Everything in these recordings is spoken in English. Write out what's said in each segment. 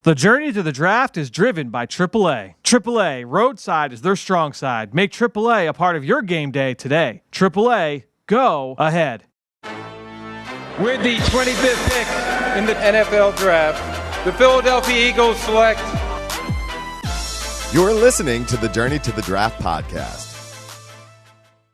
The journey to the draft is driven by AAA. AAA, roadside is their strong side. Make AAA a part of your game day today. AAA, go ahead. With the 25th pick in the NFL Draft, the Philadelphia Eagles select. You're listening to the Journey to the Draft podcast.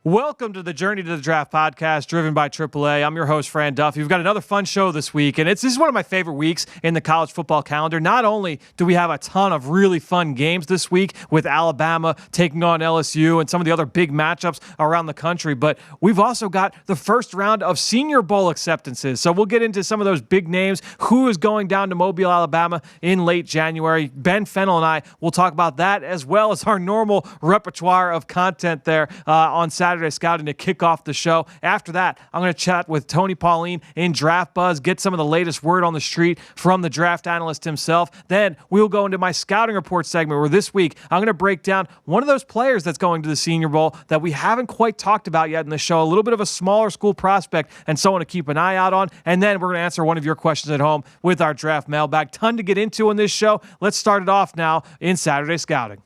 Welcome to the Journey to the Draft podcast, driven by AAA. I'm your host, Fran Duffy. We've got another fun show this week, and this is one of my favorite weeks in the college football calendar. Not only do we have a ton of really fun games this week with Alabama taking on LSU and some of the other big matchups around the country, but we've also got the first round of Senior Bowl acceptances. So we'll get into some of those big names, who is going down to Mobile, Alabama in late January. Ben, Fennell, and I will talk about that, as well as our normal repertoire of content there on Saturday Scouting to kick off the show. After that, I'm going to chat with Tony Pauline in Draft Buzz, get some of the latest word on the street from the draft analyst himself. Then we'll go into my scouting report segment, where this week I'm going to break down one of those players that's going to the Senior Bowl that we haven't quite talked about yet in the show, a little bit of a smaller school prospect and someone to keep an eye out on. And then we're going to answer one of your questions at home with our draft mailbag. Ton to get into in this show. Let's start it off now in Saturday Scouting.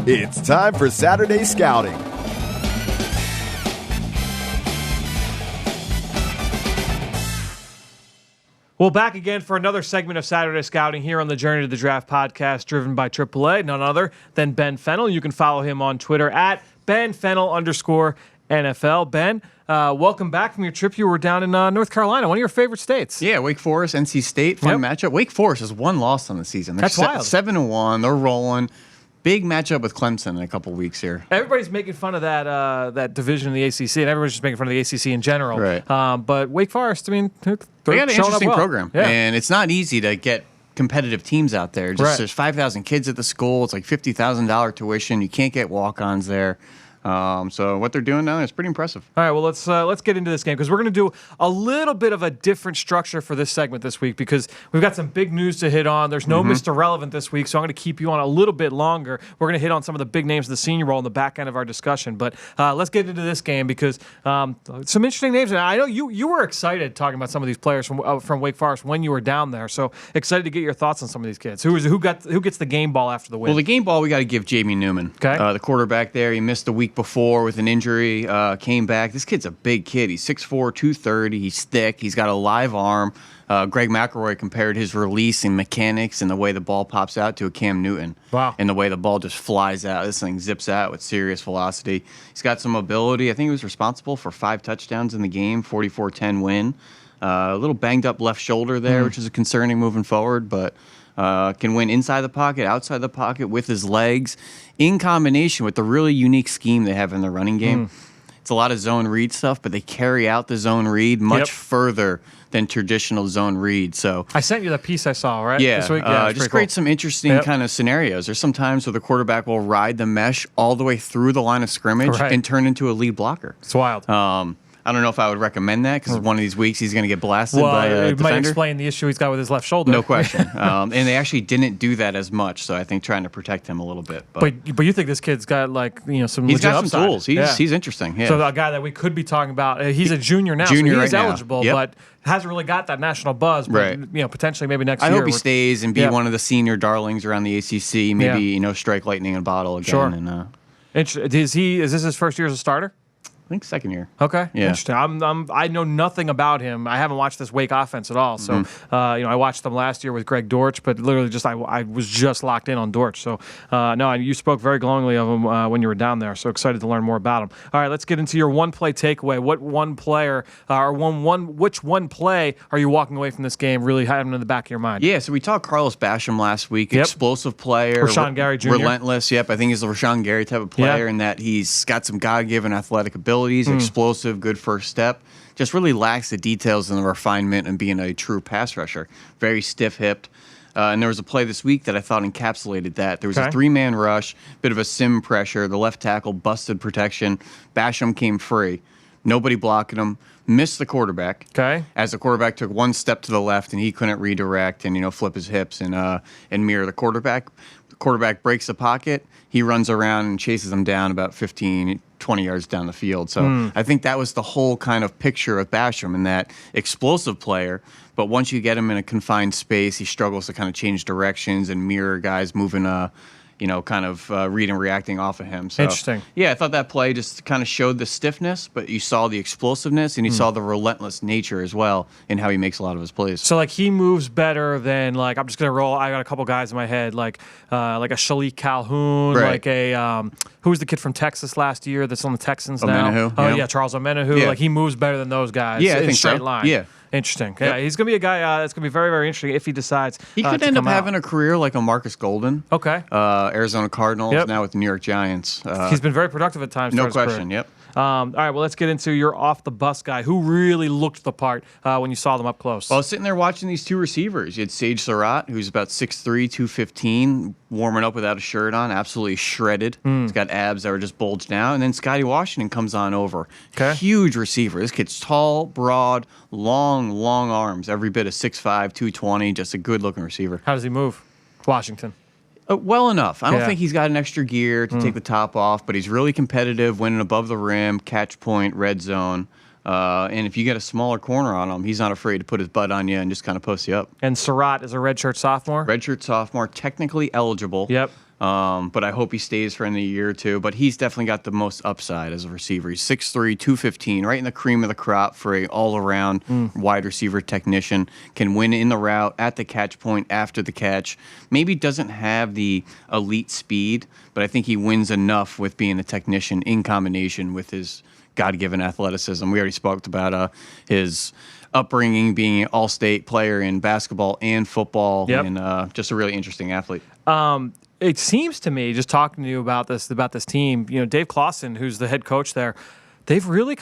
It's time for Saturday Scouting. Well, back again for another segment of Saturday Scouting here on the Journey to the Draft podcast, driven by AAA, none other than Ben Fennell. You can follow him on Twitter at BenFennell_NFL. Ben, welcome back from your trip. You were down in North Carolina, one of your favorite states. Yeah, Wake Forest, NC State, fun matchup. Wake Forest has one loss on the season. That's wild. 7-1. They're rolling. Big matchup with Clemson in a couple weeks here. Everybody's making fun of that division in the ACC, and everybody's just making fun of the ACC in general. Right. But Wake Forest, I mean, they got an interesting program, yeah. And it's not easy to get competitive teams out there. Right. There's 5,000 kids at the school. It's like $50,000 tuition. You can't get walk-ons there. So what they're doing now is pretty impressive. All right, well, let's get into this game, because we're going to do a little bit of a different structure for this segment this week, because we've got some big news to hit on. There's no Mr. Relevant this week, so I'm going to keep you on a little bit longer. We're going to hit on some of the big names of the Senior Bowl in the back end of our discussion, but let's get into this game, because some interesting names. And I know you were excited talking about some of these players from Wake Forest when you were down there, so excited to get your thoughts on some of these kids. Who gets the game ball after the win? Well, the game ball we got to give Jamie Newman, okay. The quarterback there. He missed the week before with an injury, came back. This kid's a big kid. He's 6'4", 230. He's thick. He's got a live arm. Greg McElroy compared his release and mechanics and the way the ball pops out to a Cam Newton. Wow. And the way the ball just flies out. This thing zips out with serious velocity. He's got some mobility. I think he was responsible for 5 touchdowns in the game, 44-10 win. A little banged up left shoulder there, which is concerning moving forward, but can win inside the pocket, outside the pocket, with his legs, in combination with the really unique scheme they have in the running game. It's a lot of zone read stuff, but they carry out the zone read much further than traditional zone read. So I sent you the piece I saw, right? Yeah, this week? just create some interesting kind of scenarios. There's some times where the quarterback will ride the mesh all the way through the line of scrimmage and turn into a lead blocker. It's wild. I don't know if I would recommend that, because one of these weeks he's going to get blasted by a defender. It might explain the issue he's got with his left shoulder. No question. And they actually didn't do that as much, so I think trying to protect him a little bit. But you think this kid's got some he's legit got some upside. tools. He's interesting. Yeah. So the guy that we could be talking about, he's a junior now, so he's eligible, but hasn't really got that national buzz. But potentially maybe next year. I hope he stays and be one of the senior darlings around the ACC. Maybe strike lightning in a bottle again. Sure. And, is this his first year as a starter? I think second year. Okay, yeah. Interesting. I know nothing about him. I haven't watched this Wake offense at all. So, I watched them last year with Greg Dortch, but literally I was just locked in on Dortch. So, no, you spoke very glowingly of him when you were down there. So excited to learn more about him. All right, let's get into your one-play takeaway. What one player which one play are you walking away from this game really having in the back of your mind? Yeah, so we talked Carlos Basham last week. Explosive player. Rashawn Gary Jr. Relentless. Yep, I think he's the Rashawn Gary type of player in that he's got some God-given athletic ability. Explosive, good first step. Just really lacks the details and the refinement and being a true pass rusher. Very stiff-hipped. And there was a play this week that I thought encapsulated that. There was a 3-man rush, bit of a sim pressure. The left tackle busted protection. Basham came free. Nobody blocking him. Missed the quarterback. Okay. As the quarterback took one step to the left and he couldn't redirect and flip his hips and mirror the quarterback. The quarterback breaks the pocket. He runs around and chases him down about 15 20 yards down the field. So I think that was the whole kind of picture of Basham, and that explosive player. But once you get him in a confined space, he struggles to kind of change directions and mirror guys moving kind of read and reacting off of him. So, interesting. Yeah, I thought that play just kind of showed the stiffness, but you saw the explosiveness and you saw the relentless nature as well in how he makes a lot of his plays. So, like, he moves better than, like, I'm just going to roll. I got a couple guys in my head, like a Shalik Calhoun, Right. like who was the kid from Texas last year that's on the Texans now? Omenihu, Oh, yeah. yeah, Charles Omenihu. Yeah. Like, he moves better than those guys Yeah, I in think straight so. line. Yeah. Interesting. Yeah, he's going to be a guy that's going to be very, very interesting if he decides He could to end up come out. having a career like a Marcus Golden. Okay. Arizona Cardinals, Yep. now with the New York Giants. He's been very productive at times. No throughout his question, career. yep. All right, well, let's get into your off-the-bus guy. Who really looked the part when you saw them up close? Well, I was sitting there watching these two receivers. You had Sage Surratt, who's about 6'3", 215, warming up without a shirt on, absolutely shredded. He's got abs that were just bulged out. And then Scotty Washington comes on over. Okay. Huge receiver. This kid's tall, broad, long arms, every bit of 6'5", 220, just a good-looking receiver. How does he move? Washington. Well enough. I don't Yeah. think he's got an extra gear to take the top off, but he's really competitive, winning above the rim, catch point, red zone. And if you get a smaller corner on him, he's not afraid to put his butt on you and just kind of post you up. And Surratt is a redshirt sophomore? Redshirt sophomore, technically eligible. Yep. But I hope he stays for another year or two. But he's definitely got the most upside as a receiver. He's 6'3", 215, right in the cream of the crop for a all-around wide receiver technician. Can win in the route, at the catch point, after the catch. Maybe doesn't have the elite speed, but I think he wins enough with being a technician in combination with his God-given athleticism. We already spoke about his upbringing, being an all-state player in basketball and football, Yep. and just a really interesting athlete. It seems to me, just talking to you about this team, Dave Clawson, who's the head coach there, they've really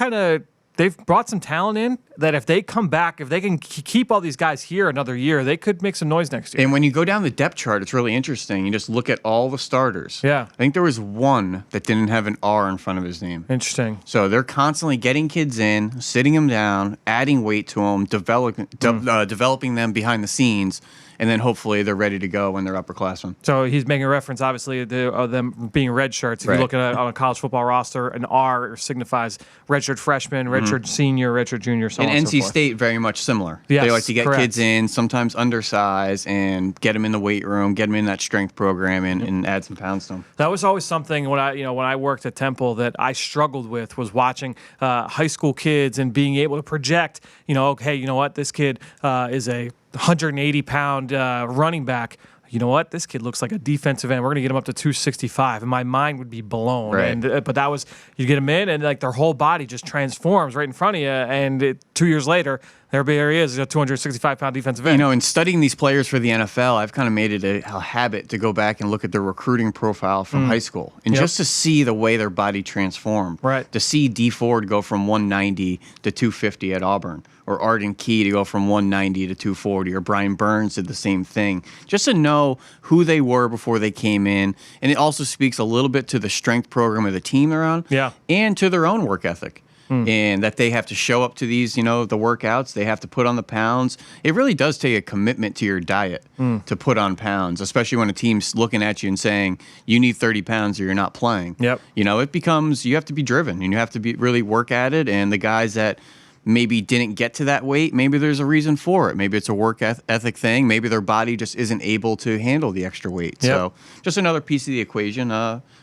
they've brought some talent in that if they come back, if they can keep all these guys here another year, they could make some noise next year. And when you go down the depth chart, it's really interesting. You just look at all the starters. Yeah. I think there was one that didn't have an R in front of his name. Interesting. So they're constantly getting kids in, sitting them down, adding weight to them, developing them behind the scenes, and then hopefully they're ready to go when they're upperclassmen. So he's making a reference, obviously, to them being red shirts. If Right. you look at on a college football roster, an R signifies redshirt freshman, redshirt senior, redshirt junior, so on And and so NC forth. State, very much similar. Yes, They like to get correct. kids in, sometimes undersized, and get them in the weight room, get them in that strength program, and add some pounds to them. That was always something when I worked at Temple that I struggled with, was watching high school kids and being able to project, okay, you know what, this kid is a 180-pound running back. You know what? This kid looks like a defensive end. We're going to get him up to 265, and my mind would be blown. Right. And but that was, you get him in, and like their whole body just transforms right in front of you. And 2 years later, there he is, a 265-pound defensive end. In studying these players for the NFL, I've kind of made it a habit to go back and look at their recruiting profile from high school, and Yep. just to see the way their body transformed. Right. To see D Ford go from 190 to 250 at Auburn, or Arden Key to go from 190 to 240, or Brian Burns did the same thing. Just to know who they were before they came in, and it also speaks a little bit to the strength program of the team they're on, Yeah. and to their own work ethic. And that they have to show up to these, the workouts. They have to put on the pounds. It really does take a commitment to your diet to put on pounds, especially when a team's looking at you and saying, you need 30 pounds or you're not playing. Yep. It becomes, you have to be driven and you have to really work at it. And the guys that maybe didn't get to that weight, maybe there's a reason for it. Maybe it's a work ethic thing. Maybe their body just isn't able to handle the extra weight. Yep. So just another piece of the equation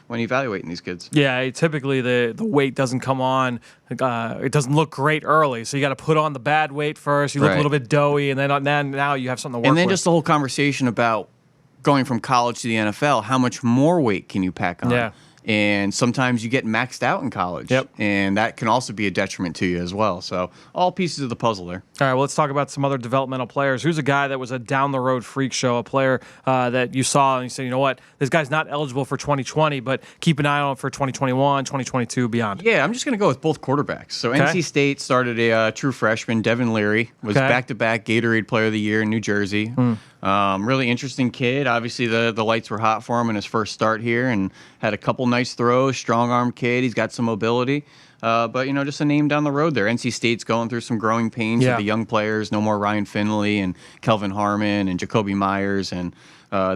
when evaluating these kids. Yeah, typically the weight doesn't come on. It doesn't look great early, so you got to put on the bad weight first. You look a Right. little bit doughy, and then now you have something to work And then with. just the whole conversation about going from college to the NFL, how much more weight can you pack on? Yeah. And sometimes you get maxed out in college. Yep. And that can also be a detriment to you as well. So all pieces of the puzzle there. All right, well, let's talk about some other developmental players. Who's a guy that was a down-the-road freak show, a player that you saw and you said, you know what, this guy's not eligible for 2020, but keep an eye on him for 2021, 2022, beyond. Yeah, I'm just going to go with both quarterbacks. So Okay. NC State started a true freshman, Devin Leary, was Okay. back-to-back Gatorade Player of the Year in New Jersey. Really interesting kid. Obviously, the lights were hot for him in his first start here, and had a couple nice throws. Strong-arm kid. He's got some mobility. But, just a name down the road there. NC State's going through some growing pains Yeah. with the young players. No more Ryan Finley and Kelvin Harmon and Jacoby Myers. And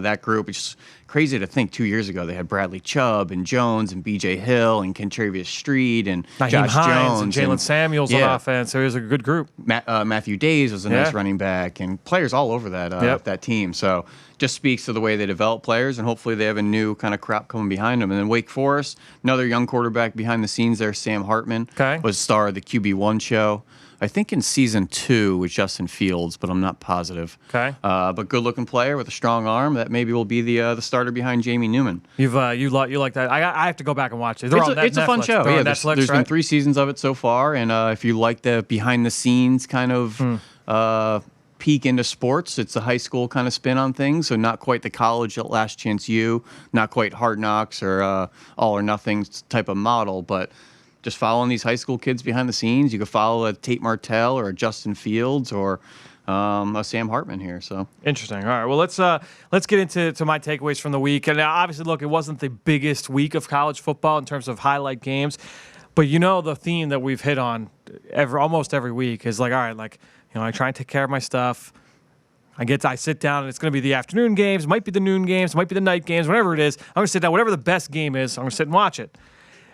that group. It's just crazy to think 2 years ago they had Bradley Chubb and Jones and B.J. Hill and Kentravius Street and Naheem Josh Hines Jones. and Jalen Samuels on offense. So it was a good group. Matthew Days was a nice running back, and players all over that team. So just speaks to the way they develop players, and hopefully they have a new kind of crop coming behind them. And then Wake Forest, another young quarterback behind the scenes there, Sam Hartman, was star of the QB1 show. I think in season 2 with Justin Fields, but I'm not positive. Okay. But good-looking player with a strong arm that maybe will be the starter behind Jamie Newman. You like that? I have to go back and watch it. It's a fun show. Yeah, there's right? been 3 seasons of it so far, and if you like the behind-the-scenes kind of peek into sports, it's a high school kind of spin on things, so not quite the college at Last Chance U, not quite Hard Knocks or All or Nothing type of model, but just following these high school kids behind the scenes. You could follow a Tate Martell or a Justin Fields or a Sam Hartman here. So interesting. All right. Well, let's get into my takeaways from the week. And obviously, look, it wasn't the biggest week of college football in terms of highlight games, but the theme that we've hit on almost every week is like, all right, like I try and take care of my stuff. I sit down, and it's going to be the afternoon games, might be the noon games, might be the night games, whatever it is. I'm going to sit down, whatever the best game is, I'm going to sit and watch it.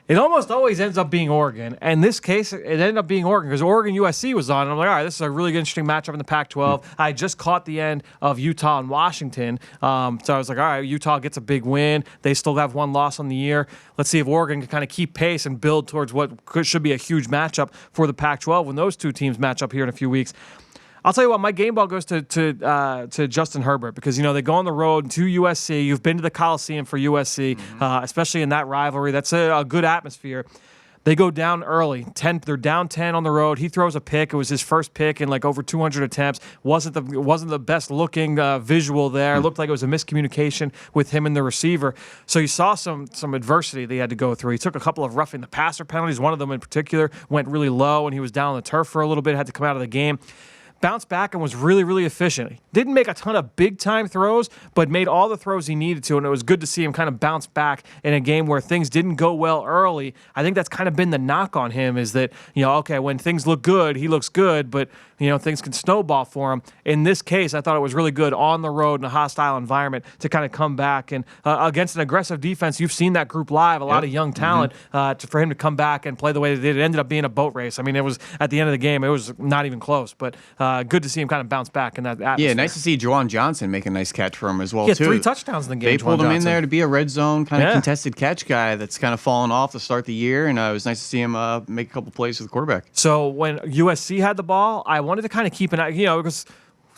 It almost always ends up being Oregon. And in this case, it ended up being Oregon because Oregon-USC was on. And I'm like, all right, this is a really good, interesting matchup in the Pac-12. I just caught the end of Utah and Washington. So I was like, all right, Utah gets a big win. They still have 1 loss on the year. Let's see if Oregon can kind of keep pace and build towards what should be a huge matchup for the Pac-12 when those two teams match up here in a few weeks. I'll tell you what, my game ball goes to Justin Herbert because, they go on the road to USC. You've been to the Coliseum for USC, especially in that rivalry. That's a good atmosphere. They go down early. They're down 10 on the road. He throws a pick. It was his first pick in like over 200 attempts. Wasn't the best looking visual there. It looked like it was a miscommunication with him and the receiver. So you saw some adversity they had to go through. He took a couple of roughing the passer penalties. One of them in particular went really low, and he was down on the turf for a little bit, had to come out of the game. Bounced back and was really, really efficient. Didn't make a ton of big-time throws, but made all the throws he needed to, and it was good to see him kind of bounce back in a game where things didn't go well early. I think that's kind of been the knock on him is that, okay, when things look good, he looks good, but, things can snowball for him. In this case, I thought it was really good on the road in a hostile environment to kind of come back. And against an aggressive defense, you've seen that group live, a lot of young talent, for him to come back and play the way they did. It ended up being a boat race. I mean, it was at the end of the game, it was not even close, but good to see him kind of bounce back in that atmosphere. Yeah, nice to see Juwan Johnson make a nice catch for him as well, too. 3 touchdowns in the game. They pulled him in there to be a red zone kind of contested catch guy that's kind of fallen off to start the year, and it was nice to see him make a couple plays with the quarterback. So when USC had the ball, I wanted to kind of keep an eye, because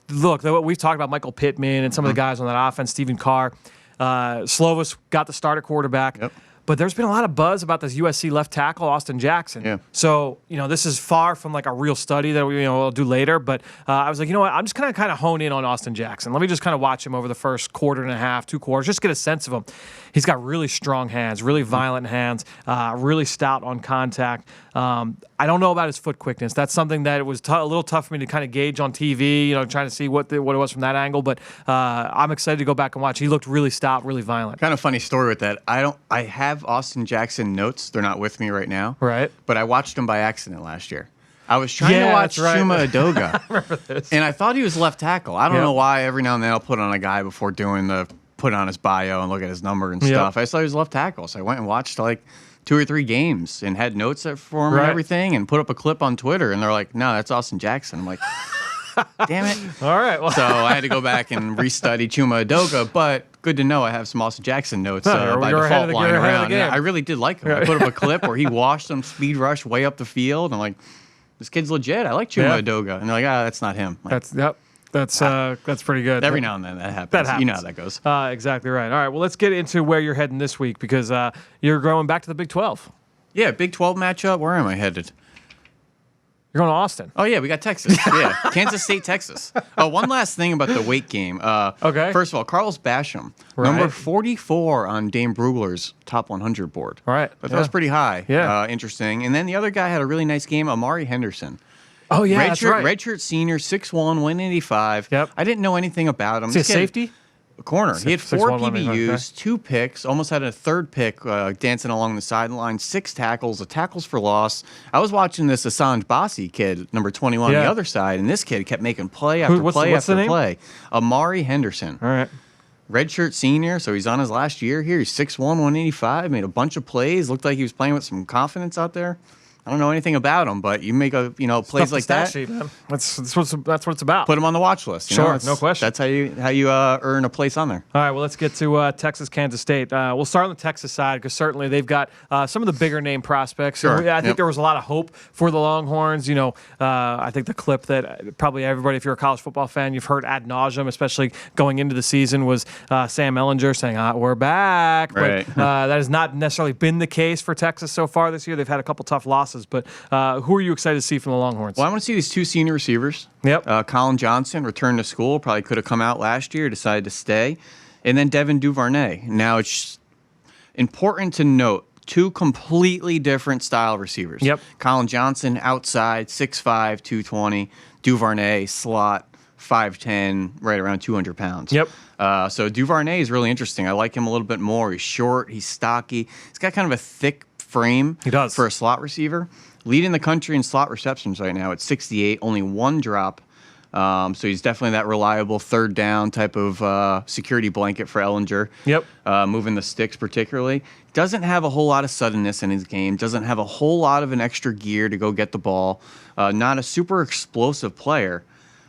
look, we've talked about Michael Pittman and some of the guys on that offense, Stephen Carr. Slovis got the start at quarterback. Yep. But there's been a lot of buzz about this USC left tackle, Austin Jackson. Yeah. So, this is far from like a real study that we'll do later. But I was like, I'm just going to kind of hone in on Austin Jackson. Let me just kind of watch him over the first quarter and a half, 2 quarters, just get a sense of him. He's got really strong hands, really violent hands, really stout on contact. I don't know about his foot quickness. That's something that it was a little tough for me to kind of gauge on TV, trying to see what it was from that angle. But I'm excited to go back and watch. He looked really stout, really violent. Kind of funny story with that. I have Austin Jackson notes. They're not with me right now. Right. But I watched him by accident last year. I was trying to watch Chuma Edoga. I remember this. And I thought he was left tackle. I don't know why every now and then I'll put on a guy before put on his bio and look at his number and stuff. I just thought he was left tackle. So I went and watched like 2 or 3 games and had notes for him and everything and put up a clip on Twitter. And they're like, no, that's Austin Jackson. I'm like, damn it. All right. Well. So I had to go back and restudy Chuma Edoga, but good to know I have some Austin Jackson notes by default lying around. And I really did like him. I put up a clip where he washed some speed rush way up the field. I'm like, this kid's legit. I like Chuma Edoga. And they're like, that's not him. Like, That's pretty good. Every now and then that happens. You know how that goes. Exactly right. All right, well, let's get into where you're heading this week because you're going back to the Big 12. Yeah, Big 12 matchup. Where am I headed? You're going to Austin. Oh, yeah, we got Texas. Yeah, Kansas State, Texas. One last thing about the weight game. Okay. First of all, Carlos Basham, number 44 on Dane Brugler's top 100 board. Right. But that was pretty high. Yeah. Interesting. And then the other guy had a really nice game, Amari Henderson. Oh, yeah, that's right. Redshirt senior, 6'1", 185. Yep. I didn't know anything about him. Is he a safety? A corner. He had 4 PBUs, okay. 2 picks, almost had a 3rd pick dancing along the sideline, 6 tackles, tackles for loss. I was watching this Assange Bossi kid, number 21 on the other side, and this kid kept making play after play after play. Amari Henderson. All right. redshirt senior, so he's on his last year here. He's 6'1", 185, made a bunch of plays. Looked like he was playing with some confidence out there. I don't know anything about him, but you make plays like that. Sheet, man. That's what it's about. Put him on the watch list. Sure, no question. That's how you earn a place on there. All right, well, let's get to Texas, Kansas State. We'll start on the Texas side because certainly they've got some of the bigger name prospects. Sure. I think there was a lot of hope for the Longhorns. I think the clip that probably everybody, if you're a college football fan, you've heard ad nauseum, especially going into the season, was Sam Ehlinger saying, "We're back." Right. But that has not necessarily been the case for Texas so far this year. They've had a couple tough losses, but who are you excited to see from the Longhorns? Well, I want to see these two senior receivers. Yep. Colin Johnson returned to school, probably could have come out last year, decided to stay. And then Devin Duvernay. Now, it's important to note two completely different style receivers. Yep. Colin Johnson, outside, 6'5", 220. Duvernay, slot, 5'10", right around 200 pounds. Yep. So Duvernay is really interesting. I like him a little bit more. He's short. He's stocky. He's got kind of a thick frame. He does. For a slot receiver. Leading the country in slot receptions right now at 68, only one drop. So he's definitely that reliable third down type of security blanket for Ehlinger. Yep. Moving the sticks particularly. Doesn't have a whole lot of suddenness in his game. Doesn't have a whole lot of an extra gear to go get the ball. Not a super explosive player.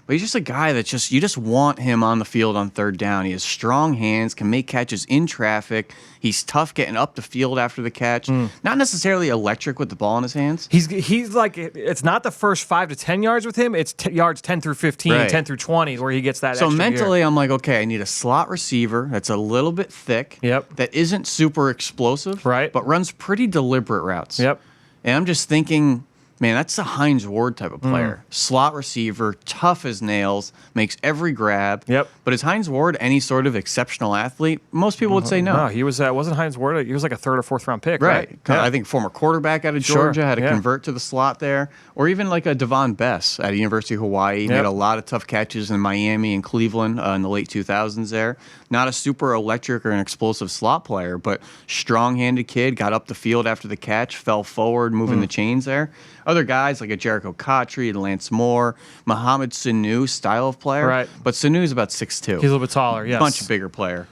But he's just a guy that you just want him on the field on third down. He has strong hands, can make catches in traffic. He's tough getting up the field after the catch. Not necessarily electric with the ball in his hands. He's like, it's not the first 5 to 10 yards with him. It's yards 10 through 15, Right. 10 through 20 where he gets that So extra mentally, gear. I'm like, okay, I need a slot receiver that's a little bit thick. Yep. That isn't super explosive. Right. But runs pretty deliberate routes. Yep. And I'm just thinking, man, that's a Hines Ward type of player. Slot receiver, tough as nails, makes every grab. Yep. But is Hines Ward any sort of exceptional athlete? Most people would say no. No, he was wasn't Hines Ward. He was like a 3rd or 4th round pick, right? Yeah. Yeah. I think former quarterback out of Sure. Georgia had to Yeah. convert to the slot there. Or even like a Devon Bess at University of Hawaii. Yep. Made a lot of tough catches in Miami and Cleveland in the late 2000s there. Not a super electric or an explosive slot player, but strong-handed kid, got up the field after the catch, fell forward, moving the chains there. Other guys like a Jericho Cottrey, Lance Moore, Mohamed Sanu style of player. Right. But Sanu's about 6'2". He's a little bit taller, yes. Much bigger player.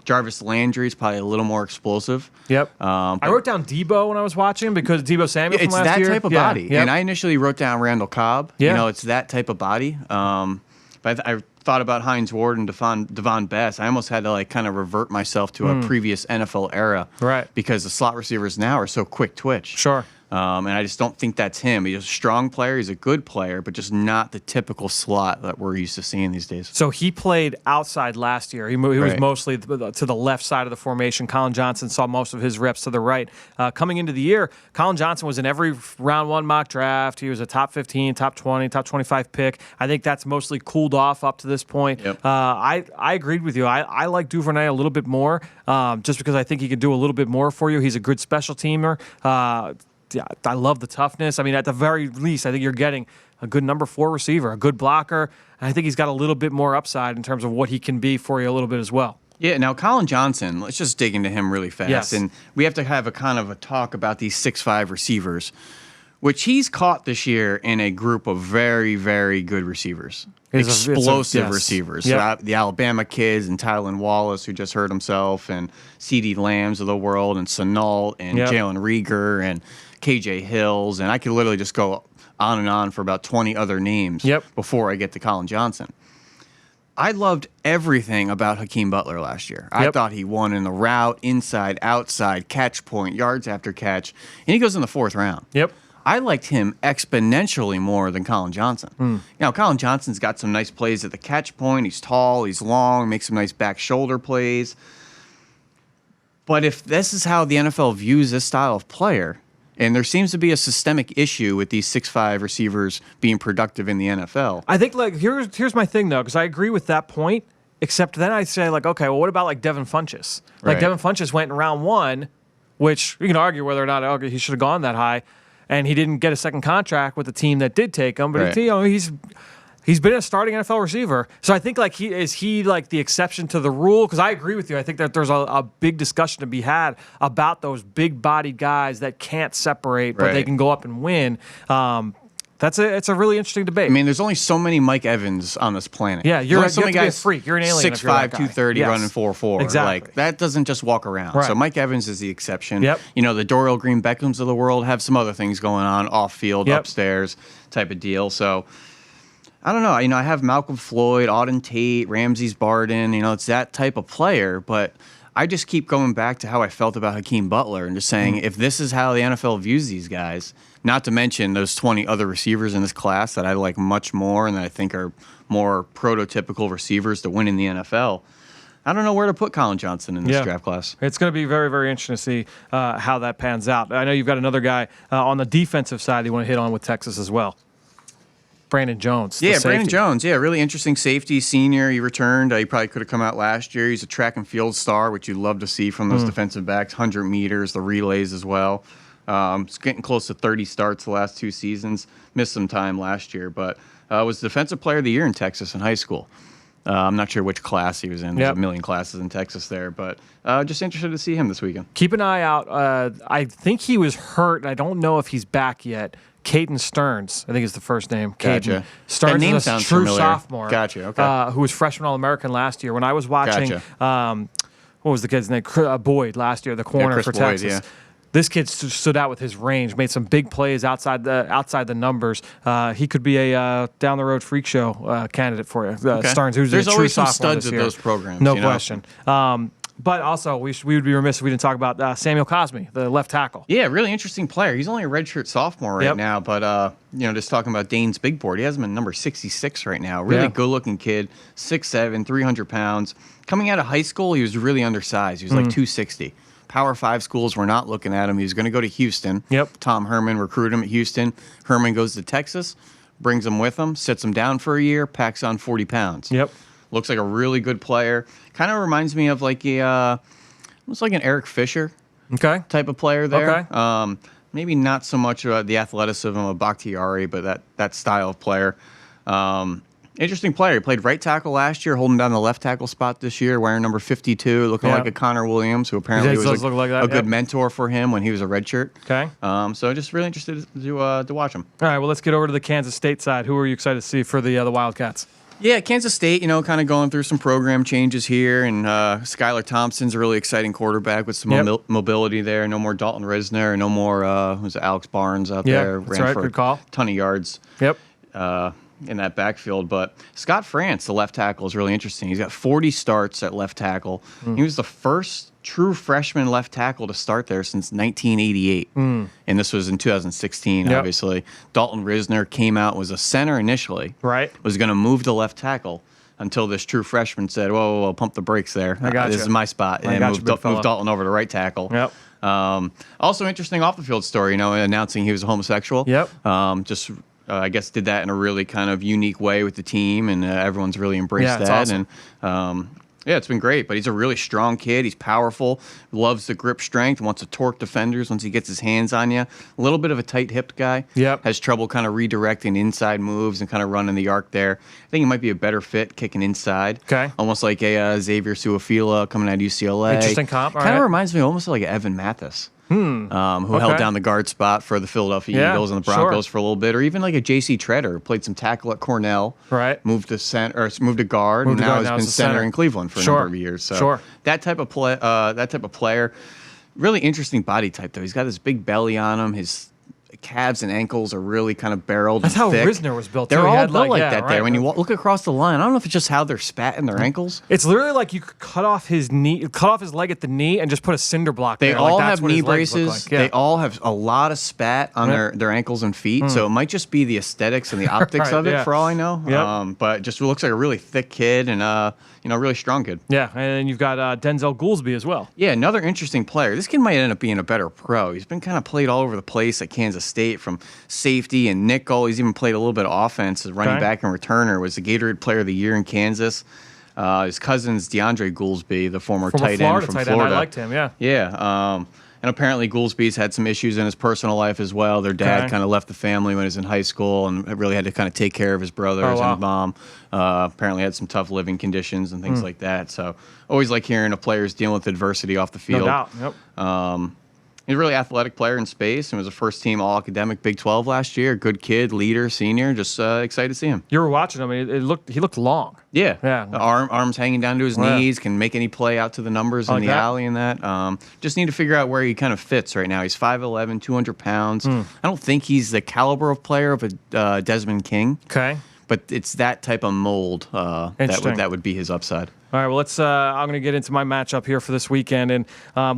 Jarvis Landry's probably a little more explosive. Yep. I wrote down Debo when I was watching because Debo Samuel from It's last that year. type of Yeah. body. Yep. And I initially wrote down Randall Cobb. Yeah. It's that type of body. But I thought about Hines Ward and Devon Bess. I almost had to kind of revert myself to a previous NFL era. Right. Because the slot receivers now are so quick twitch. Sure. And I just don't think that's him. He's a strong player. He's a good player, but just not the typical slot that we're used to seeing these days. So he played outside last year. He was Right. mostly to the left side of the formation. Colin Johnson saw most of his reps to the right. Coming into the year, Colin Johnson was in every round 1 mock draft. He was a top 15, top 20, top 25 pick. I think that's mostly cooled off up to this point. Yep. I agreed with you. I like Duvernay a little bit more just because I think he can do a little bit more for you. He's a good special teamer. Yeah, I love the toughness. I mean, at the very least, I think you're getting a good number 4 receiver, a good blocker. And I think he's got a little bit more upside in terms of what he can be for you a little bit as well. Yeah, now Colin Johnson, let's just dig into him really fast. Yes. And we have to have a kind of a talk about these 6'5" receivers, which he's caught this year in a group of very, very good receivers. Explosive yes. receivers. Yep. The Alabama kids and Tylan Wallace, who just hurt himself, and C.D. Lambs of the world, and Sanault, and Yep. Jalen Rieger, and K.J. Hills. And I could literally just go on and on for about 20 other names before I get to Colin Johnson. I loved everything about Hakeem Butler last year. I thought he won in the route, inside, outside, catch point, yards after catch, and he goes in the 4th round. Yep. I liked him exponentially more than Colin Johnson. Now, Colin Johnson's got some nice plays at the catch point. He's tall, he's long, makes some nice back shoulder plays. But if this is how the NFL views this style of player, and there seems to be a systemic issue with these 6'5" receivers being productive in the NFL. I think here's my thing though, because I agree with that point. Except then I say okay, well, what about Devin Funchess? Right. Devin Funchess went in round 1, which you can argue whether or not he should have gone that high, and he didn't get a second contract with the team that did take him. But Right. he's been a starting NFL receiver. So I think is he the exception to the rule? Because I agree with you. I think that there's a big discussion to be had about those big-bodied guys that can't separate, but they Right. can go up and win. It's a really interesting debate. I mean, there's only so many Mike Evans on this planet. Yeah, There's you only have so to many be a guys freak. You're an alien. 6'5", if you're that guy. 230, Yes. running 4.4. Exactly. Like, that doesn't just walk around. Right. So Mike Evans is the exception. Yep. You know, the Dorial Green Beckhams of the world have some other things going on, off-field, upstairs type of deal. So I don't know. You know, I have Malcolm Floyd, Auden Tate, Ramses Barden. You know, it's that type of player. But I just keep going back to how I felt about Hakeem Butler and just saying, if this is how the NFL views these guys, not to mention those 20 other receivers in this class that I like much more and that I think are more prototypical receivers to win in the NFL, I don't know where to put Colin Johnson in this draft class. It's going to be very, very interesting to see how that pans out. I know you've got another guy on the defensive side you want to hit on with Texas as well. Brandon Jones. Yeah, Brandon Jones. Yeah, really interesting safety, senior. He returned. He probably could have come out last year. He's a track and field star, which you love to see from those defensive backs. 100 meters, the relays as well. He's getting close to 30 starts the last 2 seasons. Missed some time last year, but was Defensive Player of the Year in Texas in high school. I'm not sure which class he was in. There's a million classes in Texas there, but just interested to see him this weekend. Keep an eye out. I think he was hurt. I don't know if he's back yet. Caden Stearns, I think is the first name. Gotcha. Stearns That name is a sounds true familiar. sophomore. Gotcha, okay. Who was freshman All-American last year. When I was watching, Gotcha. What was the kid's name? Boyd last year, the corner Chris for Boyd, Texas. yeah. This kid stood out with his range, made some big plays outside the numbers. He could be a down the road freak show candidate for you. Stearns, who's There's a true always some sophomore studs this at year. those programs. No you know? question. But also, we would be remiss if we didn't talk about Samuel Cosme, the left tackle. Yeah, really interesting player. He's only a redshirt sophomore right now, but just talking about Dane's big board, he has him at number 66 right now. Really good-looking kid, 6'7", 300 pounds. Coming out of high school, he was really undersized. He was like 260. Power 5 schools were not looking at him. He was going to go to Houston. Tom Herman recruited him at Houston. Herman goes to Texas, brings him with him, sits him down for a year, packs on 40 pounds. Looks like a really good player. Kind of reminds me of like almost like an Eric Fisher type of player there. Maybe not so much the athleticism of Bakhtiari, but that style of player. Interesting player. He played right tackle last year, holding down the left tackle spot this year, wearing number 52, looking like a Connor Williams, who apparently was a good mentor for him when he was a redshirt. So just really interested to watch him. All right, well, let's get over to the Kansas State side. Who are you excited to see for the Wildcats? Yeah, Kansas State, kind of going through some program changes here, and Skylar Thompson's a really exciting quarterback with some mobility there. No more Dalton Risner, no more Alex Barnes out there. That's right. Good call. Ton of yards. In that backfield. But Scott France, the left tackle, is really interesting. He's got 40 starts at left tackle. He was the first true freshman left tackle to start there since 1988. And this was in 2016, obviously. Dalton Risner came out, was a center initially. Was going to move to left tackle until this true freshman said, whoa, pump the brakes there. This is my spot. And moved Dalton over to right tackle. Also interesting off-the-field story, announcing he was a homosexual. I guess did that in a really kind of unique way with the team, and everyone's really embraced that. Awesome. And it's been great. But he's a really strong kid. He's powerful, loves the grip strength, wants to torque defenders once he gets his hands on you. A little bit of a tight-hipped guy. Has trouble kind of redirecting inside moves and kind of running the arc there. I think he might be a better fit kicking inside. Almost like a Xavier Su'a-Fila coming out of UCLA. Interesting comp. Kind of reminds me almost like Evan Mathis. Who held down the guard spot for the Philadelphia Eagles and the Broncos for a little bit, or even like a J.C. Treader, who played some tackle at Cornell, moved to center, or moved to guard, and now has been center in Cleveland for a number of years. So that type of player, really interesting body type though. He's got this big belly on him. His calves and ankles are really kind of barreled. That's and how thick. Risner was built. They're all built like that there. When you look across the line, I don't know if it's just how they're spat in their ankles. It's literally like you could cut off his leg at the knee, and just put a cinder block there. They all have knee braces. They all have a lot of spat on their ankles and feet. So it might just be the aesthetics and the optics of it, for all I know. But it just looks like a really thick kid and really strong kid. And then you've got Denzel Goolsby as well. Yeah, another interesting player. This kid might end up being a better pro. He's been kind of played all over the place at Kansas State, from safety and nickel. He's even played a little bit of offense as running back and returner. Was the Gatorade Player of the Year in Kansas. His cousin's DeAndre Goolsby, the former tight end from Florida. I liked him, And apparently Goolsby's had some issues in his personal life as well. Their dad kind of left the family when he was in high school and really had to kind of take care of his brothers and his mom. Apparently had some tough living conditions and things like that. So always like hearing a player's dealing with adversity off the field. No doubt. He's a really athletic player in space and was a first-team All-Academic Big 12 last year. Good kid, leader, senior. Just excited to see him. You were watching him. He looked long. Yeah. Yeah. Arms hanging down to his knees, can make any play out to the numbers in the alley and that. Just need to figure out where he kind of fits right now. He's 5'11", 200 pounds. I don't think he's the caliber of player of a Desmond King. Okay. But it's that type of mold that would be his upside. All right, well, I'm going to get into my matchup here for this weekend. And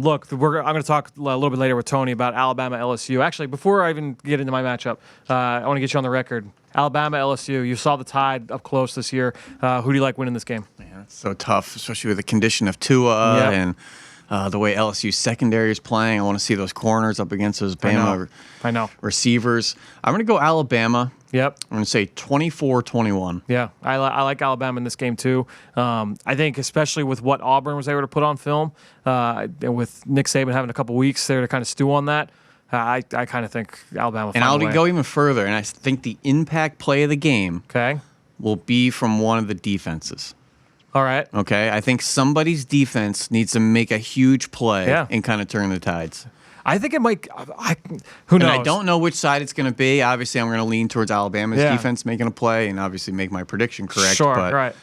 look, I'm going to talk a little bit later with Tony about Alabama-LSU. Actually, before I even get into my matchup, I want to get you on the record. Alabama-LSU, you saw the Tide up close this year. Who do you like winning this game? Man, it's so tough, especially with the condition of Tua and the way LSU secondary is playing. I want to see those corners up against those Bama receivers. I'm going to go Alabama. Yep. I'm going to say 24-21. Yeah, I like Alabama in this game too. I think especially with what Auburn was able to put on film, and with Nick Saban having a couple weeks there to kind of stew on that, I kind of think Alabama. And I'll go even further, and I think the impact play of the game will be from one of the defenses. All right. Okay, I think somebody's defense needs to make a huge play and kind of turn the tides. I think it might. Who knows? And I don't know which side it's going to be. Obviously, I'm going to lean towards Alabama's defense making a play, and obviously make my prediction correct. Sure, but, right.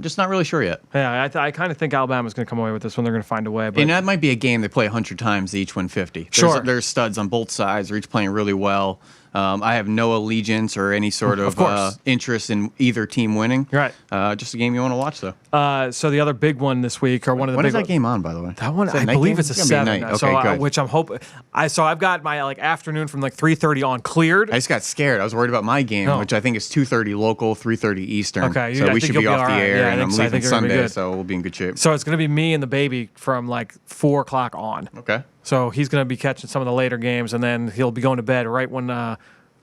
Just not really sure yet. Yeah, I kind of think Alabama's going to come away with this one. They're going to find a way. But and that might be a game they play 100 times. They each win 50. Sure. There's studs on both sides. They're each playing really well. I have no allegiance or any sort of interest in either team winning. Right. Just a game you want to watch, though. So the other big one this week, or one of the when big is that game on, by the way? That one, I believe it's a 7. Okay, so good. which I'm hoping. So I've got my afternoon from 3:30 on cleared. I just got scared. I was worried about my game, which I think is 2:30 local, 3:30 Eastern. Okay, so we should be off the air, yeah, and I'm so. leaving Sunday, so we'll be in good shape. So it's going to be me and the baby from 4 o'clock on. Okay. So he's going to be catching some of the later games, and then he'll be going to bed right when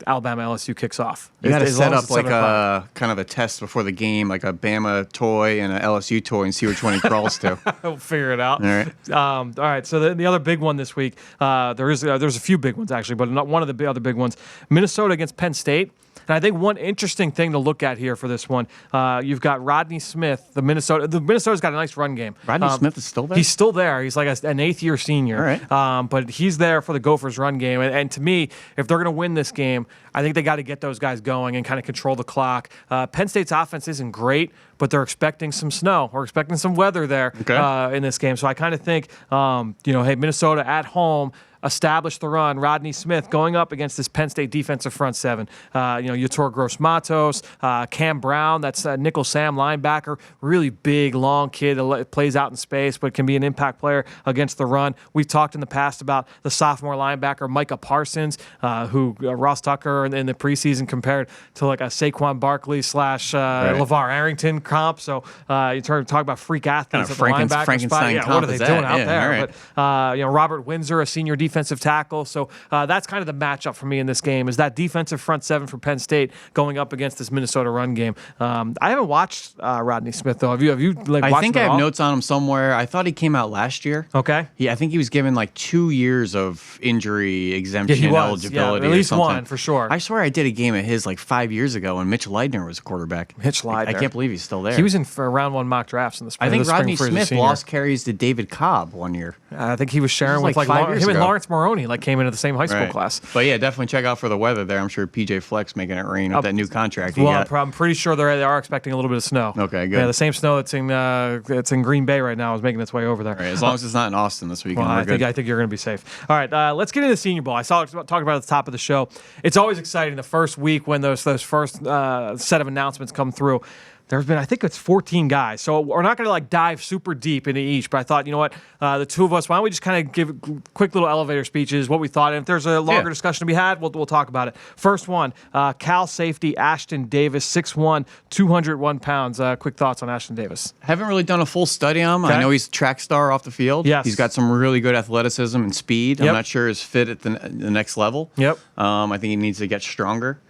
Alabama-LSU kicks off. You got to set up a kind of a test before the game, like a Bama toy and an LSU toy, and see which one he crawls to. We'll figure it out. All right. All right. So the other big one this week, there's a few big ones actually, but not one of the other big ones. Minnesota against Penn State. And I think one interesting thing to look at here for this one, you've got Rodney Smith, the Minnesota's got a nice run game. Rodney Smith is still there? He's still there. He's like an 8th-year senior. All right. But he's there for the Gophers' run game. And to me, if they're going to win this game, I think they got to get those guys going and kind of control the clock. Penn State's offense isn't great, but they're expecting some snow. We're expecting some weather there in this game. So I kind of think, hey, Minnesota at home, establish the run. Rodney Smith going up against this Penn State defensive front seven. Yetur Gross-Matos, Cam Brown, that's a nickel Sam linebacker, really big, long kid that plays out in space but can be an impact player against the run. We've talked in the past about the sophomore linebacker Micah Parsons, who Ross Tucker in the preseason compared to like a Saquon Barkley / LeVar Arrington comp. So you talk about freak athletes at the linebacker spot. Yeah, what are they doing out there? Right. But Robert Windsor, a senior defensive tackle. So that's kind of the matchup for me in this game, is that defensive front seven for Penn State going up against this Minnesota run game. I haven't watched Rodney Smith though. Have you watched I think him I at have all? notes on him somewhere. I thought he came out last year. Okay. Yeah, I think he was given 2 years of injury exemption eligibility. At least or something. one for sure. I swear I did a game of his 5 years ago when Mitch Leidner was quarterback. Mitch Leidner. I can't believe he's still there. He was in for round 1 mock drafts in the spring. I think Rodney Smith lost carries to David Cobb one year. I think he was sharing with 5 years him ago. and Lawrence Moroney came into the same high school class. But yeah, definitely check out for the weather there. I'm sure PJ Fleck's making it rain with that new contract he got. I'm pretty sure they are expecting a little bit of snow. Okay, good. Yeah, the same snow that's in Green Bay right now is making its way over there. Right, as long as it's not in Austin this weekend. Well, I think you're going to be safe. All right, let's get into the Senior Bowl. I talked about it at the top of the show. It's always exciting the first week when those first set of announcements come through. There's been, I think it's 14 guys. So we're not going to dive super deep into each, but I thought, you know what, the two of us, why don't we just kind of give quick little elevator speeches, what we thought. And if there's a longer discussion to be had, we'll talk about it. First one, Cal safety Ashton Davis, 6'1", 201 pounds. Quick thoughts on Ashton Davis. Haven't really done a full study on him. Okay. I know he's a track star off the field. Yes. He's got some really good athleticism and speed. I'm not sure his fit at the next level. Yep. I think he needs to get stronger.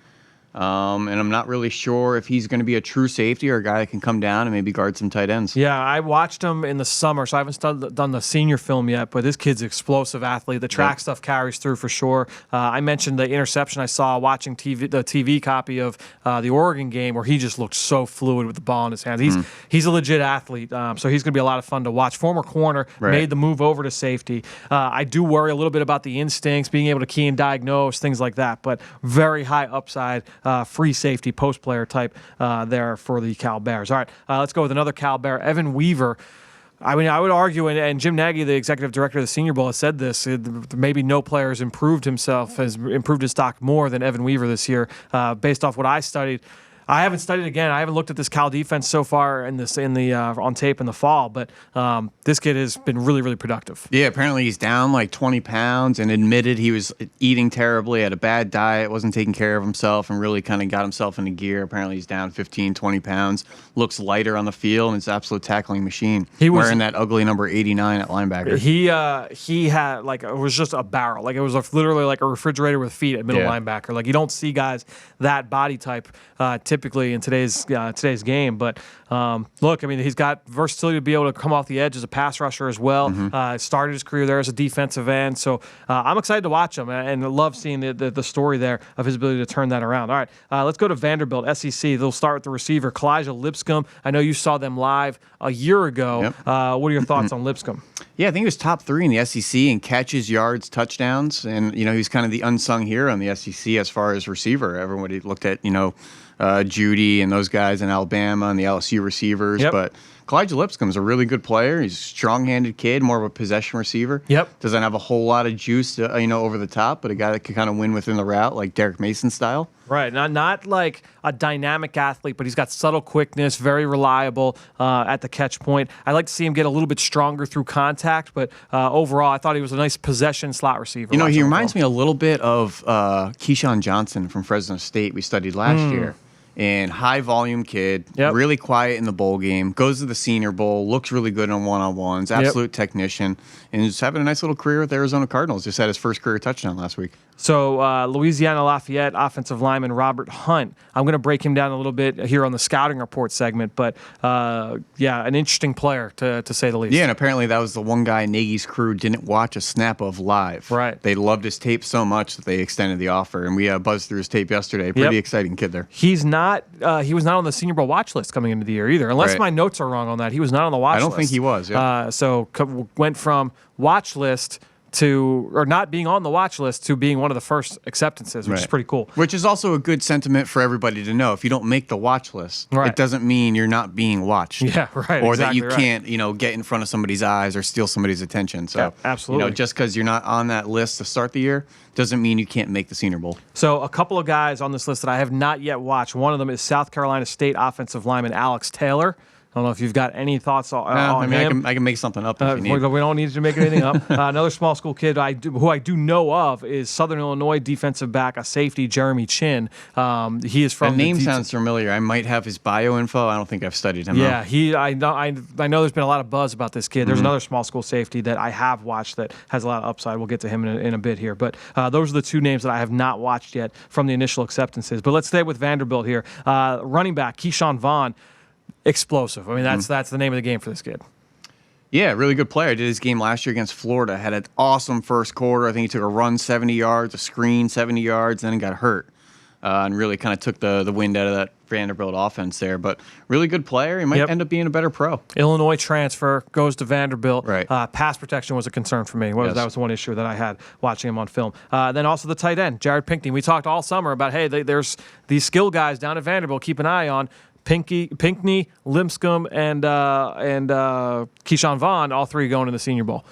And I'm not really sure if he's going to be a true safety or a guy that can come down and maybe guard some tight ends. Yeah, I watched him in the summer, so I haven't done the senior film yet, but this kid's an explosive athlete. The track stuff carries through for sure. I mentioned the interception I saw watching the TV copy of the Oregon game where he just looked so fluid with the ball in his hands. He's a legit athlete, so he's going to be a lot of fun to watch. Former corner, made the move over to safety. I do worry a little bit about the instincts, being able to key and diagnose, things like that, but very high upside. Free safety post player type there for the Cal Bears. All right, let's go with another Cal Bear, Evan Weaver. I mean, I would argue, and Jim Nagy, the executive director of the Senior Bowl, has said this, maybe no player has improved his stock more than Evan Weaver this year, based off what I studied. I haven't studied again. I haven't looked at this Cal defense so far on tape in the fall, but this kid has been really, really productive. Yeah, apparently he's down like 20 pounds and admitted he was eating terribly, had a bad diet, wasn't taking care of himself, and really kind of got himself into gear. Apparently he's down 15, 20 pounds, looks lighter on the field, and it's an absolute tackling machine. He was wearing that ugly number 89 at linebacker. He had, like, it was just a barrel. Like, it was literally like a refrigerator with feet at middle linebacker. Like, you don't see guys that body type typically in today's game. But look, I mean, he's got versatility to be able to come off the edge as a pass rusher as well. Started his career there as a defensive end. So I'm excited to watch him and love seeing the story there of his ability to turn that around. All right, let's go to Vanderbilt, SEC. They'll start with the receiver, Kalijah Lipscomb. I know you saw them live a year ago. Yep. What are your thoughts on Lipscomb? Yeah, I think he was top 3 in the SEC in catches, yards, touchdowns. And, he was kind of the unsung hero in the SEC as far as receiver. Everybody looked at, Judy and those guys in Alabama and the LSU receivers. Yep. But Kalijah Lipscomb's a really good player. He's a strong-handed kid, more of a possession receiver. Yep. Doesn't have a whole lot of juice, over the top, but a guy that can kind of win within the route, like Derek Mason style. Right. Not like a dynamic athlete, but he's got subtle quickness, very reliable at the catch point. I like to see him get a little bit stronger through contact, but overall, I thought he was a nice possession slot receiver. He reminds me a little bit of Keyshawn Johnson from Fresno State we studied last year. And high-volume kid, really quiet in the bowl game, goes to the Senior Bowl, looks really good on one-on-ones, absolute technician, and is having a nice little career with the Arizona Cardinals. Just had his first career touchdown last week. So Louisiana Lafayette offensive lineman Robert Hunt. I'm going to break him down a little bit here on the scouting report segment, but an interesting player to say the least. Yeah, and apparently that was the one guy Nagy's crew didn't watch a snap of live. Right. They loved his tape so much that they extended the offer, and we buzzed through his tape yesterday. Pretty exciting kid there. He was not on the Senior Bowl watch list coming into the year either, unless my notes are wrong on that. He was not on the watch list. I don't think he was. Yeah. So went from watch list or not being on the watch list to being one of the first acceptances, which is pretty cool. Which is also a good sentiment for everybody to know. If you don't make the watch list, it doesn't mean you're not being watched. Yeah, right. Or that you can't, get in front of somebody's eyes or steal somebody's attention. So, absolutely. Just because you're not on that list to start the year doesn't mean you can't make the Senior Bowl. So a couple of guys on this list that I have not yet watched. One of them is South Carolina State offensive lineman Alex Taylor. I don't know if you've got any thoughts on him. I can make something up if you need. We don't need to make anything up. Another small school kid who I do know of is Southern Illinois defensive back, a safety, Jeremy Chin. He is from. The name sounds familiar. I might have his bio info. I don't think I've studied him. Yeah, I know there's been a lot of buzz about this kid. There's another small school safety that I have watched that has a lot of upside. We'll get to him in a bit here. But those are the two names that I have not watched yet from the initial acceptances. But let's stay with Vanderbilt here. Running back, Keyshawn Vaughn. Explosive. I mean, that's the name of the game for this kid. Yeah, really good player. Did his game last year against Florida. Had an awesome first quarter. I think he took a run 70 yards, a screen 70 yards, then he got hurt. And really kind of took the wind out of that Vanderbilt offense there. But really good player. He might end up being a better pro. Illinois transfer, goes to Vanderbilt. Right. Pass protection was a concern for me. That was the one issue that I had watching him on film. Then also the tight end, Jared Pinkney. We talked all summer about, hey, there's these skill guys down at Vanderbilt. Keep an eye on. Pinkney, Lipscomb, and Keyshawn Vaughn, all three going in the Senior Bowl.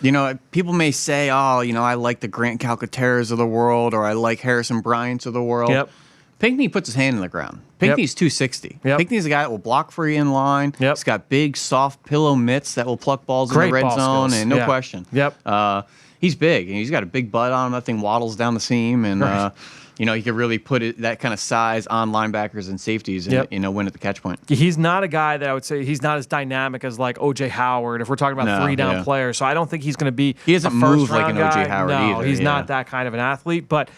People may say, I like the Grant Calcaterras of the world, or I like Harrison Bryant's of the world. Yep. Pinkney puts his hand in the ground. Pinkney's 260. Yep. Pinkney's a guy that will block for you in line. Yep. He's got big, soft pillow mitts that will pluck balls in the red zone, skills. and no question. Yep. He's big, and he's got a big butt on him. That thing waddles down the seam, and he could really put that kind of size on linebackers and safeties and win at the catch point. He's not a guy that I would say he's not as dynamic as like O.J. Howard if we're talking about three-down players. So I don't think he's going to be He doesn't move like an O.J. Howard no, either. He's not that kind of an athlete, but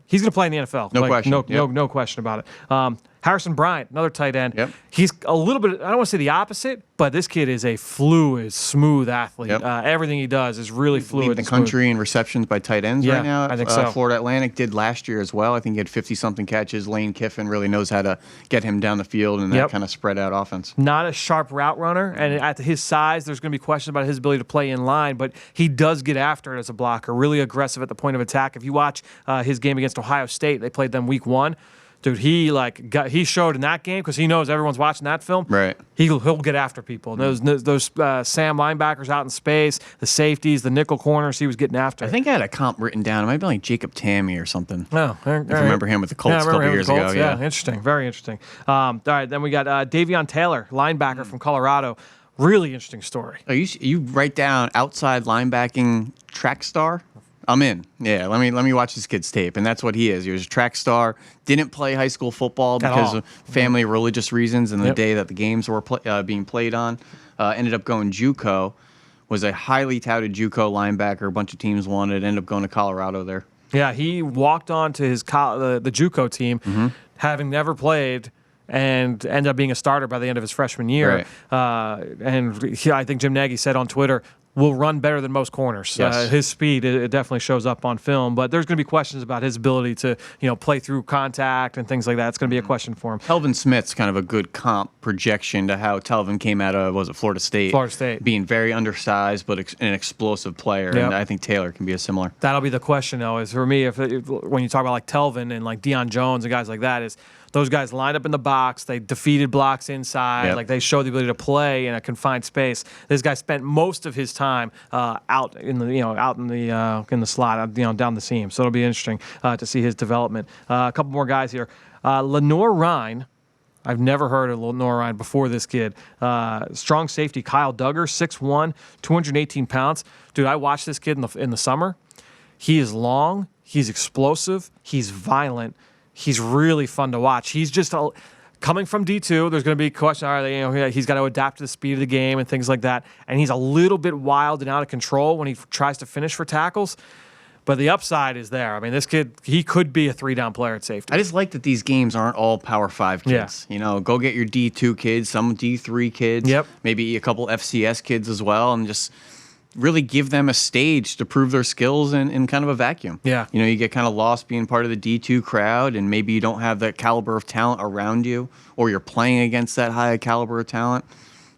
he's going to play in the NFL. No question. No question about it. Harrison Bryant, another tight end. Yep. He's a little bit, I don't want to say the opposite, but this kid is a fluid, smooth athlete. Yep. Everything he does is really fluid. Leading the country in receptions by tight ends right now. I think so. Florida Atlantic did last year as well. I think he had 50-something catches. Lane Kiffin really knows how to get him down the field in that kind of spread-out offense. Not a sharp route runner, and at his size, there's going to be questions about his ability to play in line, but he does get after it as a blocker, really aggressive at the point of attack. If you watch his game against Ohio State, they played them week 1. Dude, he showed in that game because he knows everyone's watching that film. Right. He'll get after people. And those Sam linebackers out in space, the safeties, the nickel corners, he was getting after. I think I had a comp written down. It might have been like Jacob Tammy or something. Oh, I remember him with the Colts a couple years ago. Yeah, interesting. Very interesting. All right, then we got Davey On Taylor, linebacker from Colorado. Really interesting story. Oh, you write down outside linebacking track star? I'm in. Yeah, let me watch this kid's tape, and that's what he is. He was a track star. Didn't play high school football because of family religious reasons, and the day that the games were being played on, ended up going JUCO. Was a highly touted JUCO linebacker. A bunch of teams wanted. Ended up going to Colorado there. Yeah, he walked on to his the JUCO team, having never played, and ended up being a starter by the end of his freshman year. Right. I think Jim Nagy said on Twitter, will run better than most corners. Yes. His speed, it definitely shows up on film, but there's going to be questions about his ability to, play through contact and things like that. It's going to be a question for him. Telvin Smith's kind of a good comp projection to how Telvin came out of, Florida State? Florida State. Being very undersized, but an explosive player, and I think Taylor can be a similar. That'll be the question, though, is for me, if when you talk about like Telvin and like Deion Jones and guys like that, is those guys lined up in the box. They defeated blocks inside. Yep. Like they show the ability to play in a confined space. This guy spent most of his time out in the slot, down the seam. So it'll be interesting to see his development. A couple more guys here. Lenore Ryan. I've never heard of Lenore Ryan before this kid. Strong safety Kyle Duggar, 6'1", 218 pounds. Dude, I watched this kid in the summer. He is long. He's explosive. He's violent. He's really fun to watch. He's just coming from D2. There's going to be a question. All right, he's got to adapt to the speed of the game and things like that. And he's a little bit wild and out of control when he tries to finish for tackles. But the upside is there. I mean, this kid, he could be a 3-down player at safety. I just like that these games aren't all Power 5 kids. Yeah. Go get your D2 kids, some D3 kids, maybe a couple FCS kids as well, and just really give them a stage to prove their skills in kind of a vacuum. Yeah. You get kind of lost being part of the D2 crowd, and maybe you don't have that caliber of talent around you, or you're playing against that high caliber of talent.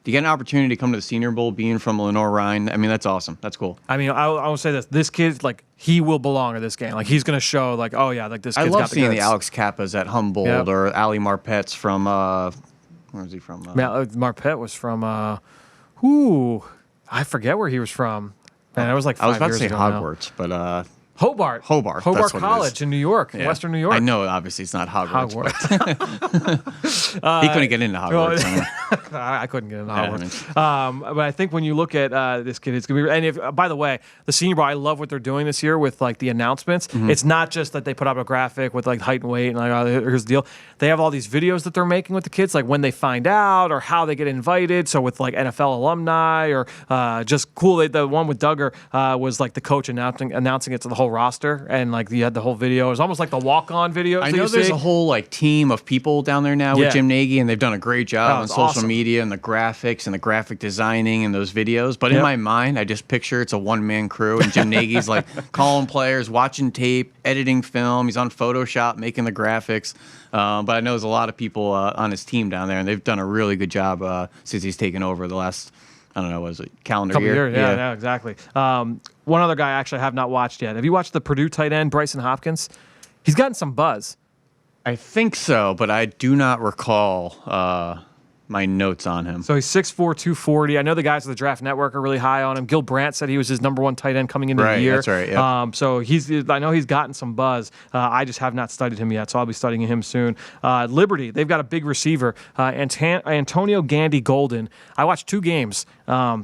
You get an opportunity to come to the Senior Bowl being from Lenore Ryan. I mean, that's awesome. That's cool. I mean, I will say this. This kid, like, he will belong in this game. Like, he's going to show, like, oh, yeah, like, this kid's got the goods. I love seeing the Alex Kappas at Humboldt or Ali Marpet's from, where is he from? Marpet was from, I forget where he was from. Man, it was like 5 years ago. I was about to say Hogwarts, but Hobart that's what College in New York, Western New York. I know, obviously, it's not Hogwarts. He couldn't get into Hogwarts. I couldn't get into Hogwarts. But I think when you look at this kid, it's going to be... And by the way, the Senior Bowl, I love what they're doing this year with like the announcements. Mm-hmm. It's not just that they put up a graphic with like height and weight and like, oh, here's the deal. They have all these videos that they're making with the kids, like when they find out or how they get invited. So with like NFL alumni or just cool. The one with Duggar was like the coach announcing it to the whole roster, and like you had the whole video. It was almost like the walk-on video. I know there's a whole like team of people down there now with Jim Nagy, and they've done a great job on social media and the graphics and the graphic designing and those videos. But in my mind, I just picture it's a one-man crew, and Jim Nagy's like calling players, watching tape, editing film. He's on Photoshop making the graphics. But I know there's a lot of people on his team down there, and they've done a really good job since he's taken over the last, I don't know, was it calendar year? Yeah, exactly. One other guy actually I have not watched yet. Have you watched the Purdue tight end, Bryson Hopkins? He's gotten some buzz. I think so, but I do not recall my notes on him. So he's 6'4", 240. I know the guys at the Draft Network are really high on him. Gil Brandt said he was his number one tight end coming into the year. That's right, yeah. So I know he's gotten some buzz. I just have not studied him yet, so I'll be studying him soon. Liberty, they've got a big receiver, Antonio Gandy Golden. I watched 2 games.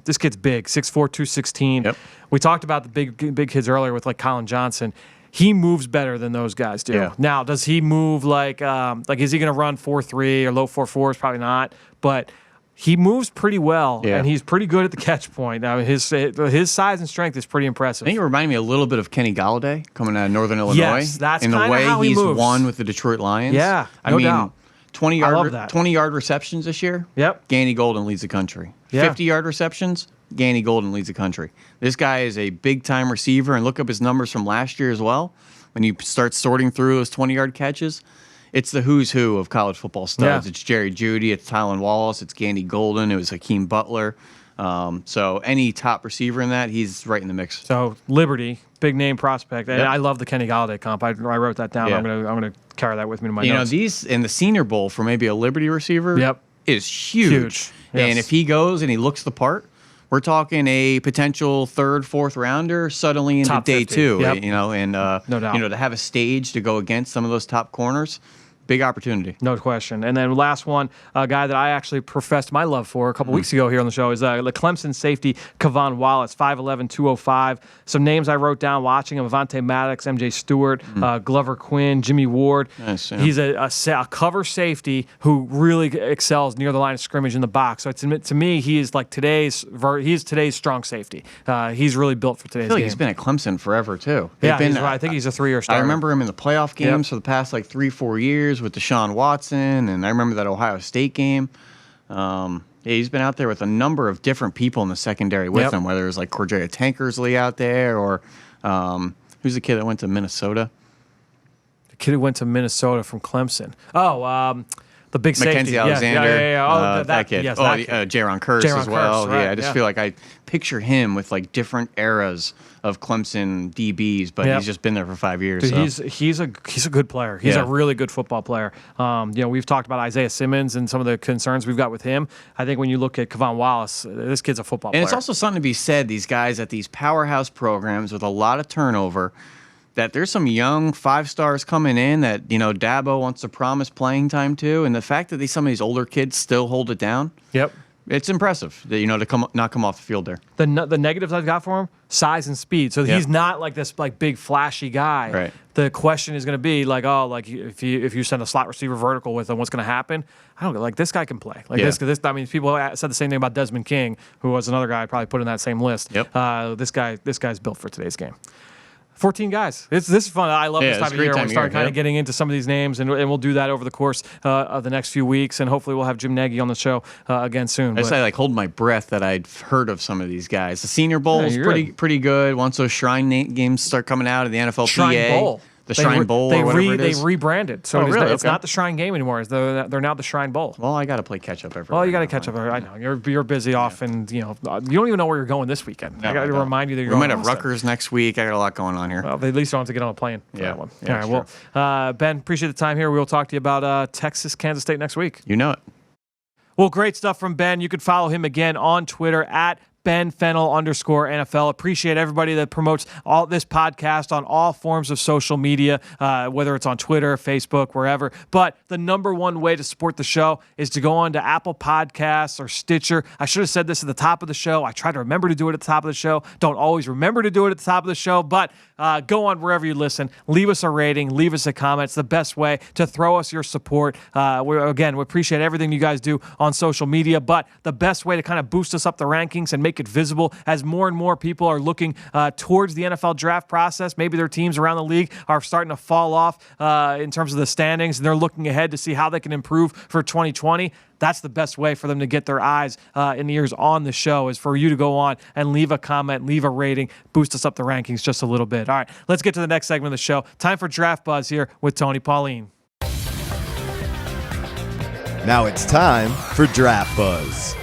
This kid's big, 6'4", 216. Yep. We talked about the big kids earlier with like Colin Johnson. he moves better than those guys do. Yeah. Now, does he move like is he going to run 4.3 or low 4.4s? Probably not. But he moves pretty well, and he's pretty good at the catch point. Now, his size and strength is pretty impressive. I think it reminded me a little bit of Kenny Galladay coming out of Northern Illinois. Yes, that's in the kinda way how he he's moves. won with the Detroit Lions. Yeah, I no mean, doubt. 20-yard receptions this year. Yep. Gandy Golden leads the country. Yeah. 50-yard receptions. Gandy Golden leads the country. This guy is a big-time receiver, and look up his numbers from last year as well. When you start sorting through those 20-yard catches, it's the who's who of college football studs. Yeah. It's Jerry Jeudy, it's Tylan Wallace, it's Gandy Golden, it was Hakeem Butler. So any top receiver in that, he's right in the mix. So Liberty, big name prospect, and Yep. I love the Kenny Galladay comp. I wrote that down. Yeah. I'm gonna carry that with me to my You know, notes. these in the Senior Bowl for maybe a Liberty receiver Yep. is huge. Yes. And if he goes and he looks the part, we're talking a potential third, fourth rounder suddenly into Top day 50. two. Yep. You know, and No doubt. you know, to have a stage to go against some of those top corners, big opportunity. No question. And then last one, a guy that I actually professed my love for a couple weeks ago here on the show is the Clemson safety, Kavon Wallace, 5'11", 205. Some names I wrote down watching him: Avonte Maddox, MJ Stewart, Glover Quinn, Jimmy Ward. Nice, yeah. He's a cover safety who really excels near the line of scrimmage in the box. So to me, he is like today's strong safety. He's really built for today's I feel like game. he's been at Clemson forever too. Yeah, They've been, I think he's a 3-year starter. I remember him in the playoff games Yep. for the past like 3-4 years with Deshaun Watson, and I remember that Ohio State game. Yeah, he's been out there with a number of different people in the secondary with Yep. him, whether it was like Cordrea Tankersley out there or who's the kid that went to Minnesota? The kid who went to Minnesota from Clemson. The big safety. Mackenzie Alexander. Yeah. Oh, that kid. Yes, oh, that kid. Jaron Curse Jaron as well. Kearse, right, Yeah, I just feel like I picture him with like different eras of Clemson DBs, but Yep. he's just been there for 5 years. Dude, so. he's a good player. He's Yeah. a really good football player. We've talked about Isaiah Simmons and some of the concerns we've got with him. I think when you look at Kavon Wallace, this kid's a football player. And it's also something to be said, these guys at these powerhouse programs with a lot of turnover, that there's some young 5-stars coming in that, you know, Dabo wants to promise playing time to. And the fact that some of these older kids still hold it down, Yep. it's impressive, that, you know, to not come off the field there. The negatives I've got for him: size and speed. So he's not like this like big flashy guy. Right. The question is going to be like, if you send a slot receiver vertical with him, what's going to happen? I don't like this guy can play. Like Yeah. this. I mean, people said the same thing about Desmond King, who was another guy I'd probably put in that same list. Yep. This guy's built for today's game. 14 guys. This is fun. I love this it's time a of great year. time We of start year, kind yeah. of getting into some of these names, and we'll do that over the course of the next few weeks, and hopefully we'll have Jim Nagy on the show again soon. I just like hold my breath that I'd heard of some of these guys. The Senior Bowl is you're pretty good. Once those Shrine games start coming out of the NFLPA, Shrine Bowl. the Shrine Bowl or whatever it is. They rebranded. So Oh, really? it's Okay. not the Shrine game anymore. They're now the Shrine Bowl. Well, I got to play catch up every. Well, you got to catch up. I know you're busy off, and you don't even know where you're going this weekend. I got to remind you that you're We going might have Austin. Rutgers next week. I got a lot going on here. Well, at least you don't have to get on a plane for Yeah. that one. Yeah, All right. Well, Ben, appreciate the time here. We'll talk to you about Texas, Kansas State next week. You know it. Well, great stuff from Ben. You can follow him again on Twitter at Ben Fennell _NFL. Appreciate everybody that promotes all this podcast on all forms of social media, whether it's on Twitter, Facebook, wherever. But the number one way to support the show is to go on to Apple Podcasts or Stitcher. I should have said this at the top of the show. I try to remember to do it at the top of the show. Don't always remember to do it at the top of the show, but go on wherever you listen. Leave us a rating. Leave us a comment. It's the best way to throw us your support. We appreciate everything you guys do on social media, but the best way to kind of boost us up the rankings and make it visible as more and more people are looking towards the NFL draft process. Maybe their teams around the league are starting to fall off in terms of the standings, and they're looking ahead to see how they can improve for 2020. That's the best way for them to get their eyes and ears on the show, is for you to go on and leave a comment, leave a rating, boost us up the rankings just a little bit. All right, let's get to the next segment of the show. Time for Draft Buzz here with Tony Pauline. Now it's time for Draft Buzz.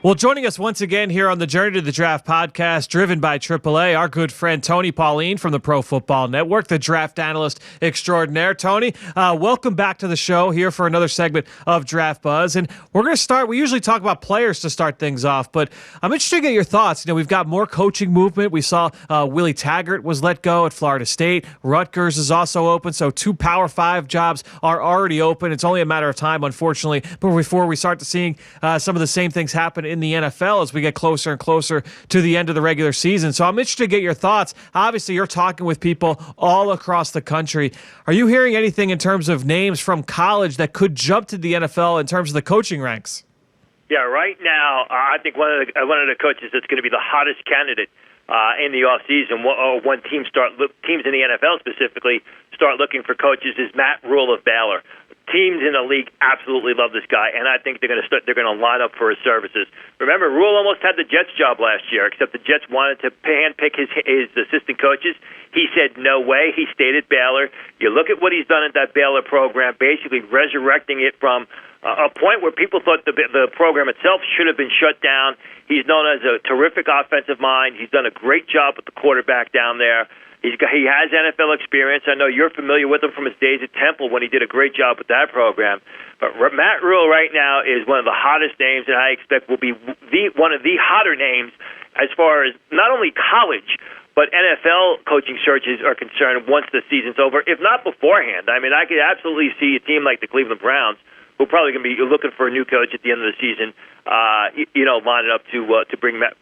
Well, joining us once again here on the Journey to the Draft podcast, driven by AAA, our good friend Tony Pauline from the Pro Football Network, the draft analyst extraordinaire. Tony, welcome back to the show here for another segment of Draft Buzz. And we're going to start, we usually talk about players to start things off, but I'm interested to get your thoughts. You know, we've got more coaching movement. We saw Willie Taggart was let go at Florida State. Rutgers is also open, so 2 Power 5 jobs are already open. It's only a matter of time, unfortunately, but before we start to seeing some of the same things happen in the NFL as we get closer and closer to the end of the regular season. So I'm interested to get your thoughts. Obviously, you're talking with people all across the country. Are you hearing anything in terms of names from college that could jump to the NFL in terms of the coaching ranks? Yeah, right now, I think one of the coaches that's going to be the hottest candidate in the offseason, when teams in the NFL specifically start looking for coaches, is Matt Rule of Baylor. Teams in the league absolutely love this guy, and I think they're going to line up for his services. Remember, Rule almost had the Jets job last year, except the Jets wanted to handpick his assistant coaches. He said no way. He stayed at Baylor. You look at what he's done at that Baylor program, basically resurrecting it from a point where people thought the program itself should have been shut down. He's known as a terrific offensive mind. He's done a great job with the quarterback down there. He has NFL experience. I know you're familiar with him from his days at Temple when he did a great job with that program. But Matt Rule right now is one of the hottest names, and I expect will be one of the hotter names as far as not only college, but NFL coaching searches are concerned once the season's over, if not beforehand. I mean, I could absolutely see a team like the Cleveland Browns, who are probably going to be looking for a new coach at the end of the season, lining up to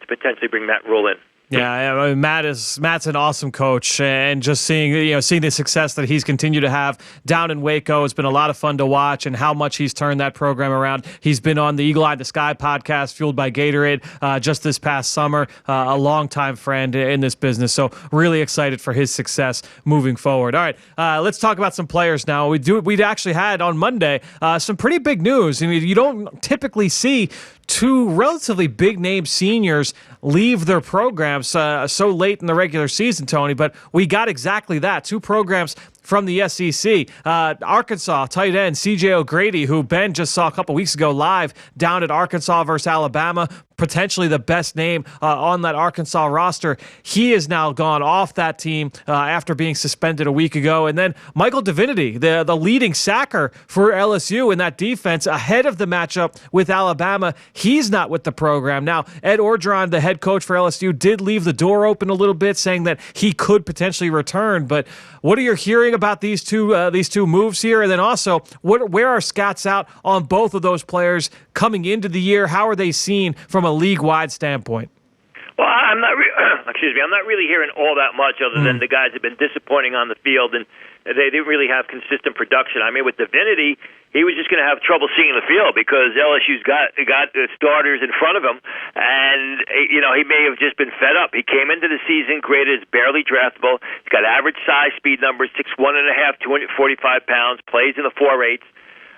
potentially bring Matt Rule in. Yeah, I mean, Matt's an awesome coach, and just seeing the success that he's continued to have down in Waco has been a lot of fun to watch, and how much he's turned that program around. He's been on the Eagle Eye to Sky podcast, fueled by Gatorade, just this past summer. A longtime friend in this business, so really excited for his success moving forward. All right, let's talk about some players now. We'd actually had on Monday some pretty big news. I mean, you don't typically see two relatively big-name seniors leave their programs so late in the regular season, Tony, but we got exactly that. Two programs from the SEC. Arkansas tight end C.J. O'Grady, who Ben just saw a couple weeks ago live down at Arkansas versus Alabama, potentially the best name on that Arkansas roster. He is now gone off that team after being suspended a week ago. And then Michael Divinity, the leading sacker for LSU in that defense, ahead of the matchup with Alabama. He's not with the program. Now, Ed Orgeron, the head coach for LSU, did leave the door open a little bit, saying that he could potentially return. But what are you hearing about these two moves here? And then also, where are scouts out on both of those players coming into the year? How are they seen from a league-wide standpoint? Well, I'm not really hearing all that much, other than the guys have been disappointing on the field, and they didn't really have consistent production. I mean, with Divinity, he was just going to have trouble seeing the field because LSU's got the starters in front of him, and he may have just been fed up. He came into the season graded as barely draftable. He's got average size, speed numbers, 6'1.5", 245 pounds, plays in the 4.8s.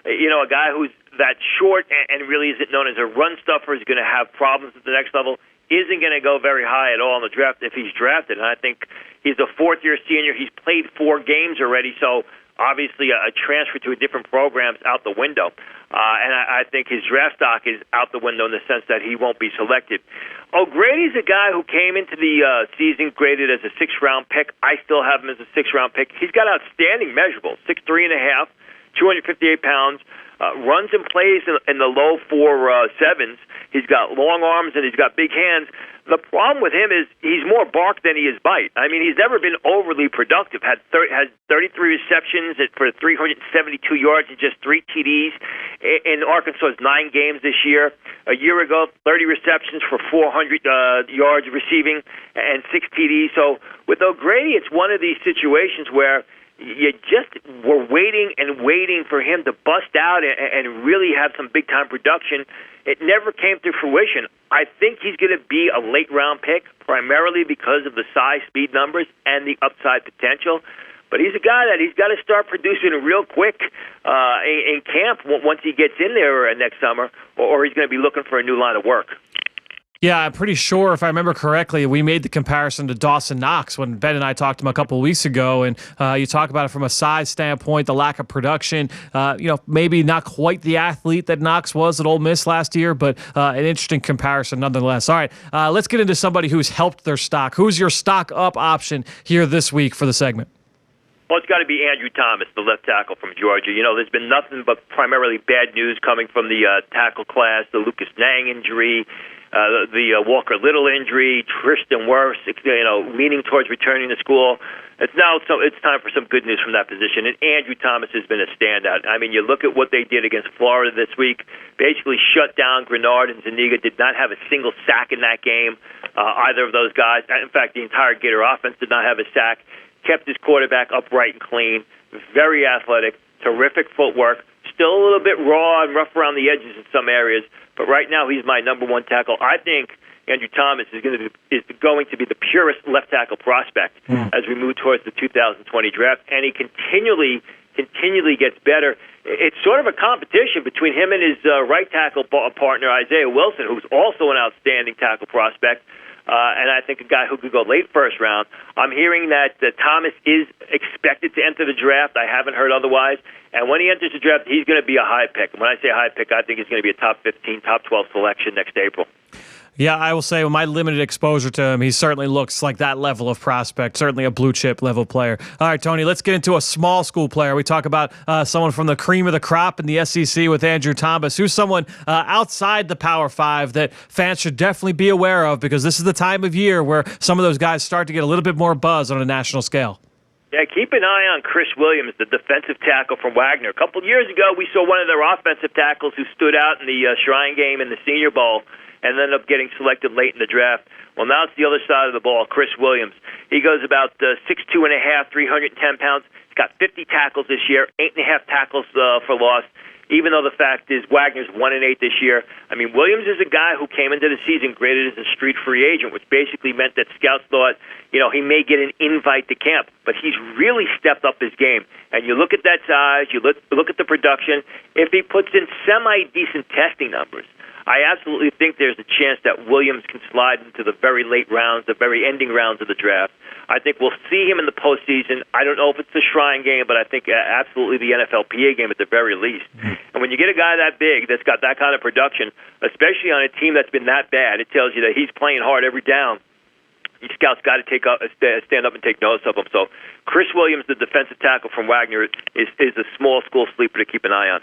A guy who's that short and really isn't known as a run stuffer is going to have problems at the next level. Isn't going to go very high at all in the draft if he's drafted. And I think he's a fourth-year senior. He's played 4 games already, so obviously a transfer to a different program's out the window. And I think his draft stock is out the window in the sense that he won't be selected. O'Grady's a guy who came into the season graded as a 6th-round pick. I still have him as a 6th-round pick. He's got outstanding measurables, 6'3.5", 258 pounds. Runs and plays in the low 4.7s. He's got long arms and he's got big hands. The problem with him is he's more bark than he is bite. I mean, he's never been overly productive. Has 33 receptions for 372 yards and just 3 TDs in Arkansas's 9 games this year. A year ago, 30 receptions for 400 yards receiving and 6 TDs. So with O'Grady, it's one of these situations where you just were waiting and waiting for him to bust out and really have some big-time production. It never came to fruition. I think he's going to be a late-round pick, primarily because of the size, speed numbers, and the upside potential. But he's a guy that he's got to start producing real quick in camp once he gets in there next summer, or he's going to be looking for a new line of work. Yeah, I'm pretty sure, if I remember correctly, we made the comparison to Dawson Knox when Ben and I talked to him a couple of weeks ago, and you talk about it from a size standpoint, the lack of production, maybe not quite the athlete that Knox was at Ole Miss last year, but an interesting comparison nonetheless. All right, let's get into somebody who's helped their stock. Who's your stock up option here this week for the segment? Well, it's got to be Andrew Thomas, the left tackle from Georgia. There's been nothing but primarily bad news coming from the tackle class, the Lucas Nang injury. the Walker Little injury, Tristan Wirfs, leaning towards returning to school. It's time for some good news from that position. And Andrew Thomas has been a standout. I mean, you look at what they did against Florida this week, basically shut down Grenard and Zuniga, did not have a single sack in that game, either of those guys. In fact, the entire Gator offense did not have a sack, kept his quarterback upright and clean, very athletic, terrific footwork, still a little bit raw and rough around the edges in some areas, but right now he's my number one tackle. I think Andrew Thomas is going to be the purest left tackle prospect as we move towards the 2020 draft, and he continually gets better. It's sort of a competition between him and his right tackle partner, Isaiah Wilson, who's also an outstanding tackle prospect, and I think a guy who could go late first round. I'm hearing that Thomas is expected to enter the draft. I haven't heard otherwise. And when he enters the draft, he's going to be a high pick. And when I say high pick, I think he's going to be a top 15, top 12 selection next April. Yeah, I will say with my limited exposure to him, he certainly looks like that level of prospect, certainly a blue chip level player. All right, Tony, let's get into a small school player. We talk about someone from the cream of the crop in the SEC with Andrew Thomas, who's someone outside the Power Five that fans should definitely be aware of, because this is the time of year where some of those guys start to get a little bit more buzz on a national scale. Yeah, keep an eye on Chris Williams, the defensive tackle from Wagner. A couple of years ago, we saw one of their offensive tackles who stood out in the Shrine Game in the Senior Bowl and ended up getting selected late in the draft. Well, now it's the other side of the ball, Chris Williams. He goes about 6'2 and a half, 310 pounds. He's got 50 tackles this year, 8.5 tackles for loss, even though the fact is Wagner's 1-8 this year. I mean, Williams is a guy who came into the season graded as a street free agent, which basically meant that scouts thought, he may get an invite to camp. But he's really stepped up his game. And you look at that size, you look at the production. If he puts in semi-decent testing numbers, I absolutely think there's a chance that Williams can slide into the very late rounds, the very ending rounds of the draft. I think we'll see him in the postseason. I don't know if it's the Shrine Game, but I think absolutely the NFLPA game at the very least. And when you get a guy that big that's got that kind of production, especially on a team that's been that bad, it tells you that he's playing hard every down. These scouts got to stand up and take notice of him. So Chris Williams, the defensive tackle from Wagner, is a small school sleeper to keep an eye on.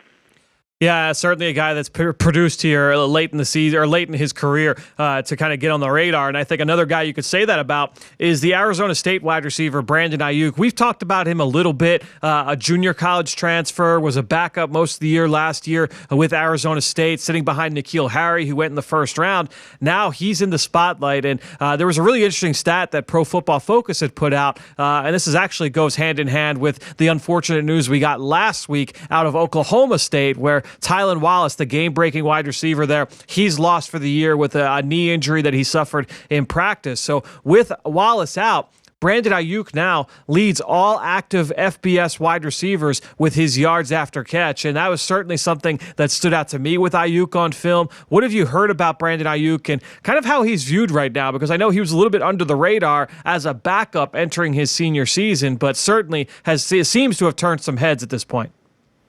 Yeah, certainly a guy that's produced here late in the season or late in his career to kind of get on the radar. And I think another guy you could say that about is the Arizona State wide receiver, Brandon Aiyuk. We've talked about him a little bit. A junior college transfer, was a backup most of the year last year with Arizona State, sitting behind N'Keal Harry, who went in the first round. Now he's in the spotlight. And there was a really interesting stat that Pro Football Focus had put out. And this actually goes hand in hand with the unfortunate news we got last week out of Oklahoma State, where Tylan Wallace, the game-breaking wide receiver there, he's lost for the year with a knee injury that he suffered in practice. So with Wallace out, Brandon Aiyuk now leads all active FBS wide receivers with his yards after catch, and that was certainly something that stood out to me with Aiyuk on film. What have you heard about Brandon Aiyuk and kind of how he's viewed right now? Because I know he was a little bit under the radar as a backup entering his senior season, but certainly seems to have turned some heads at this point.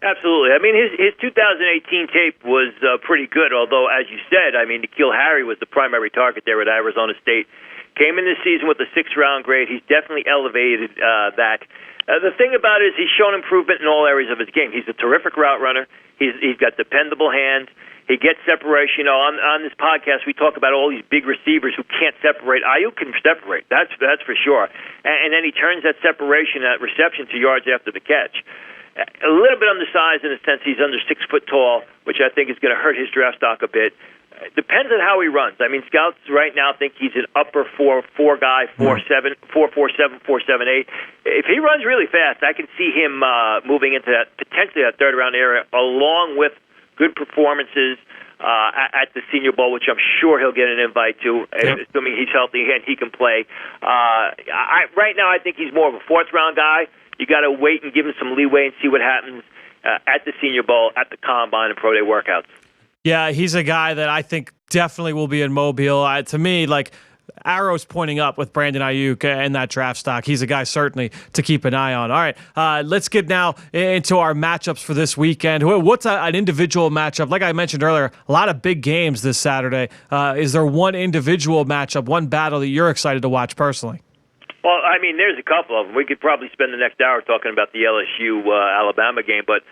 Absolutely. I mean, his 2018 tape was pretty good, although, as you said, I mean, N'Keal Harry was the primary target there at Arizona State. Came in this season with a 6th-round grade. He's definitely elevated that. The thing about it is he's shown improvement in all areas of his game. He's a terrific route runner. He's got dependable hands. He gets separation. On this podcast, we talk about all these big receivers who can't separate. Aiyuk can separate. That's for sure. And then he turns that separation, that reception, to yards after the catch. A little bit undersized in the sense he's under 6 foot tall, which I think is going to hurt his draft stock a bit. Depends on how he runs. I mean, scouts right now think he's an upper 4 guy, 4.7, 4.47, 4.78. If he runs really fast, I can see him moving into potentially that 3rd round area, along with good performances at the Senior Bowl, which I'm sure he'll get an invite to, assuming he's healthy and he can play. Right now, I think he's more of a 4th round guy. You got to wait and give him some leeway and see what happens at the Senior Bowl, at the Combine, and Pro Day workouts. Yeah, he's a guy that I think definitely will be in Mobile. To me, like, arrows pointing up with Brandon Aiyuk and that draft stock. He's a guy certainly to keep an eye on. All right, let's get now into our matchups for this weekend. What's an individual matchup? Like I mentioned earlier, a lot of big games this Saturday. Is there one individual matchup, one battle that you're excited to watch personally? Well, I mean, there's a couple of them. We could probably spend the next hour talking about the LSU-Alabama game, but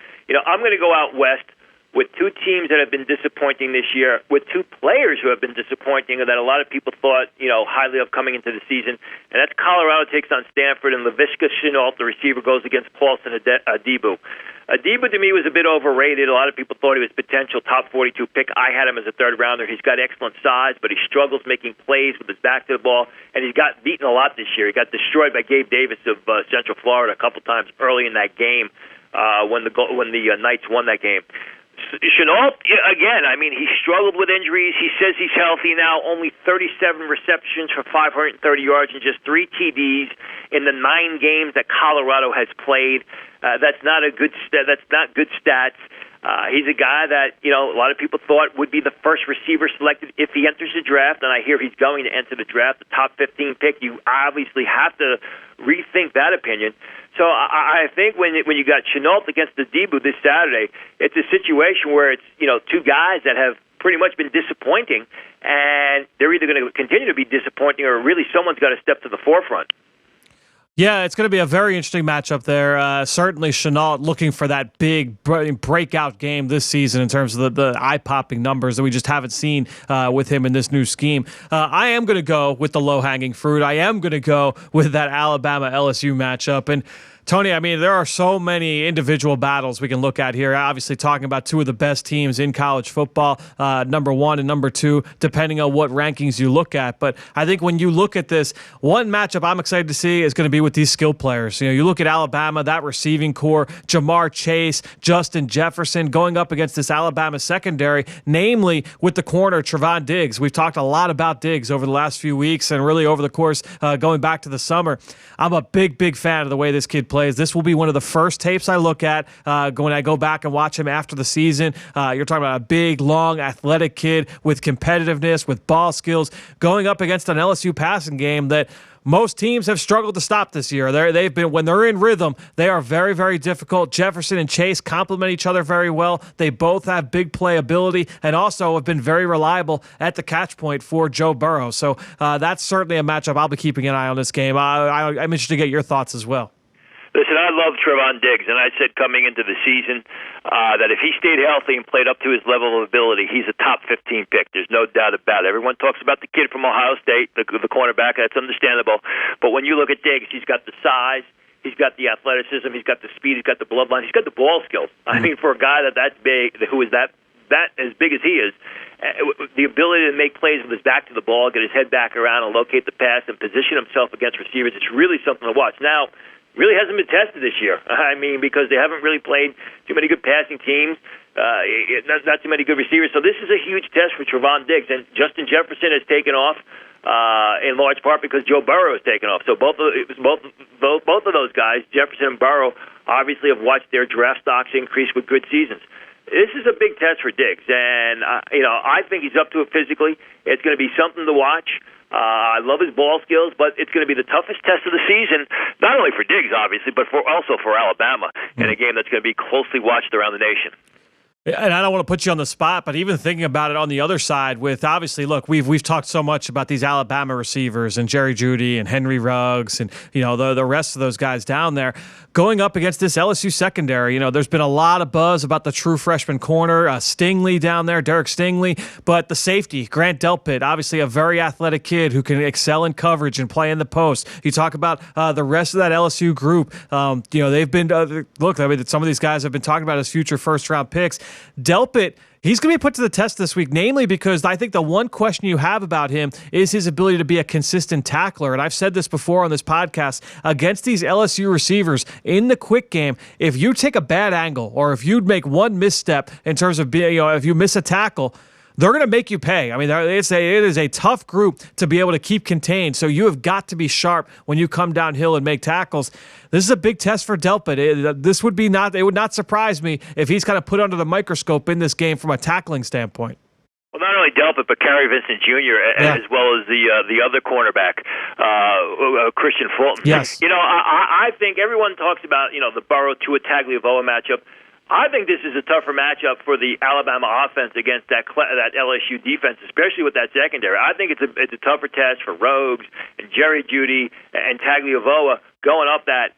I'm going to go out west with two teams that have been disappointing this year, with two players who have been disappointing and that a lot of people thought, highly of coming into the season. And that's Colorado takes on Stanford, and Laviska Shenault, the receiver, goes against Paulson Adebo. Adebo, to me, was a bit overrated. A lot of people thought he was potential top 42 pick. I had him as a third rounder. He's got excellent size, but he struggles making plays with his back to the ball, and he's got beaten a lot this year. He got destroyed by Gabe Davis of Central Florida a couple times early in that game when the Knights won that game. Shenault, again, he struggled with injuries. He says he's healthy now. Only 37 receptions for 530 yards and just 3 TDs in the 9 games that Colorado has played. That's not good stats. He's a guy that a lot of people thought would be the first receiver selected if he enters the draft, and I hear he's going to enter the draft, the top 15 pick. You obviously have to rethink that opinion. So I think when you got Shenault against the Adebo this Saturday, it's a situation where it's two guys that have pretty much been disappointing, and they're either going to continue to be disappointing or really someone's got to step to the forefront. Yeah, it's going to be a very interesting matchup there. Certainly Shenault looking for that big breakout game this season in terms of the eye-popping numbers that we just haven't seen with him in this new scheme. I am going to go with the low-hanging fruit. I am going to go with that Alabama-LSU matchup. And Tony, there are so many individual battles we can look at here. Obviously, talking about two of the best teams in college football, number 1 and number 2, depending on what rankings you look at. But I think when you look at this, one matchup I'm excited to see is going to be with these skill players. You look at Alabama, that receiving core, Jamar Chase, Justin Jefferson, going up against this Alabama secondary, namely with the corner Trevon Diggs. We've talked a lot about Diggs over the last few weeks and really over the course going back to the summer. I'm a big fan of the way this kid plays. This will be one of the first tapes I look at when I go back and watch him after the season. You're talking about a big, long, athletic kid with competitiveness, with ball skills, going up against an LSU passing game that most teams have struggled to stop this year. They've been, when they're in rhythm, they are very, very difficult. Jefferson and Chase complement each other very well. They both have big playability and also have been very reliable at the catch point for Joe Burrow. So that's certainly a matchup I'll be keeping an eye on this game. I'm interested to get your thoughts as well. Listen, I love Trevon Diggs, and I said coming into the season that if he stayed healthy and played up to his level of ability, he's a top 15 pick. There's no doubt about it. Everyone talks about the kid from Ohio State, the cornerback. That's understandable. But when you look at Diggs, he's got the size, he's got the athleticism, he's got the speed, he's got the bloodline, he's got the ball skills. For a guy that's big, who is that as big as he is, the ability to make plays with his back to the ball, get his head back around and locate the pass and position himself against receivers, it's really something to watch. Now, really hasn't been tested this year. Because they haven't really played too many good passing teams, not too many good receivers. So this is a huge test for Trevon Diggs. And Justin Jefferson has taken off in large part because Joe Burrow has taken off. So both of those guys, Jefferson and Burrow, obviously have watched their draft stocks increase with good seasons. This is a big test for Diggs, and I think he's up to it physically. It's going to be something to watch. I love his ball skills, but it's going to be the toughest test of the season, not only for Diggs, obviously, but also for Alabama in a game that's going to be closely watched around the nation. And I don't want to put you on the spot, but even thinking about it on the other side with, obviously, look, we've talked so much about these Alabama receivers and Jerry Jeudy and Henry Ruggs and, the rest of those guys down there. Going up against this LSU secondary, there's been a lot of buzz about the true freshman corner, Stingley down there, Derek Stingley, but the safety, Grant Delpit, obviously a very athletic kid who can excel in coverage and play in the post. You talk about the rest of that LSU group. They've been, some of these guys have been talking about as future first-round picks. Delpit, he's going to be put to the test this week, namely because I think the one question you have about him is his ability to be a consistent tackler. And I've said this before on this podcast, against these LSU receivers in the quick game, if you take a bad angle or if you make one misstep in terms of being, if you miss a tackle, they're going to make you pay. It is a tough group to be able to keep contained. So you have got to be sharp when you come downhill and make tackles. This is a big test for Delpit. It would not surprise me if he's kind of put under the microscope in this game from a tackling standpoint. Well, not only Delpit, but Kerry Vincent Jr. As well as the other cornerback, Christian Fulton. Yes. I think everyone talks about the Burrow Tua Tagovailoa matchup. I think this is a tougher matchup for the Alabama offense against that LSU defense, especially with that secondary. I think it's a tougher test for Ruggs and Jerry Jeudy and Tagovailoa going up that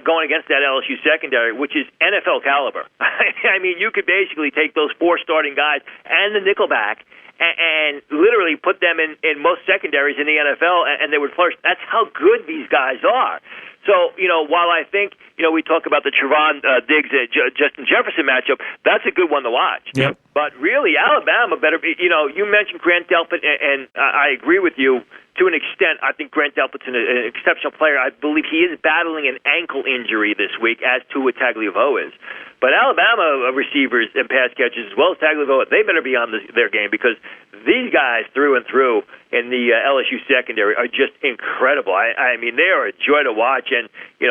going against that LSU secondary, which is NFL caliber. I mean, you could basically take those 4 starting guys and the nickelback and literally put them in most secondaries in the NFL, and they would flourish. That's how good these guys are. So, while I think, we talk about the Trevon Diggs Justin Jefferson matchup, that's a good one to watch. Yep. But really, Alabama better be, you mentioned Grant Delpit, and I agree with you to an extent. I think Grant Delpit's an exceptional player. I believe he is battling an ankle injury this week, as Tua Tagovailoa is. But Alabama receivers and pass catchers, as well as Tagovailoa, they better be on their game, because these guys through and through in the LSU secondary are just incredible. I mean, they are a joy to watch. And,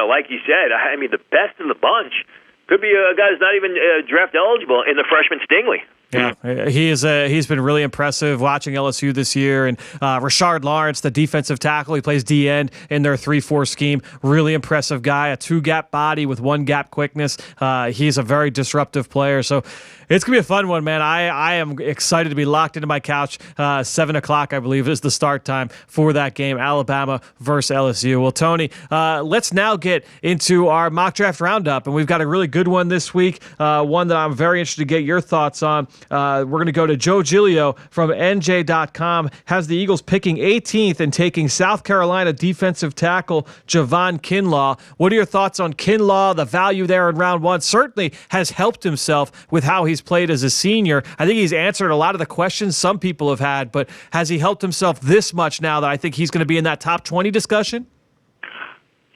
like you said, I mean, the best in the bunch could be a guy who's not even draft eligible in the freshman Stingley. Yeah, he's been really impressive watching LSU this year. And Rashard Lawrence, the defensive tackle, he plays D-end in their 3-4 scheme. Really impressive guy, a 2-gap body with 1-gap quickness. He's a very disruptive player. So it's going to be a fun one, man. I am excited to be locked into my couch. 7 o'clock, I believe, is the start time for that game, Alabama versus LSU. Well, Tony, let's now get into our mock draft roundup. And we've got a really good one this week, one that I'm very interested to get your thoughts on. We're going to go to Joe Giglio from NJ.com, has the Eagles picking 18th and taking South Carolina defensive tackle Javon Kinlaw. What are your thoughts on Kinlaw? The value there in round 1 certainly has helped himself with how he's played as a senior. I think he's answered a lot of the questions some people have had, but has he helped himself this much now that I think he's going to be in that top 20 discussion?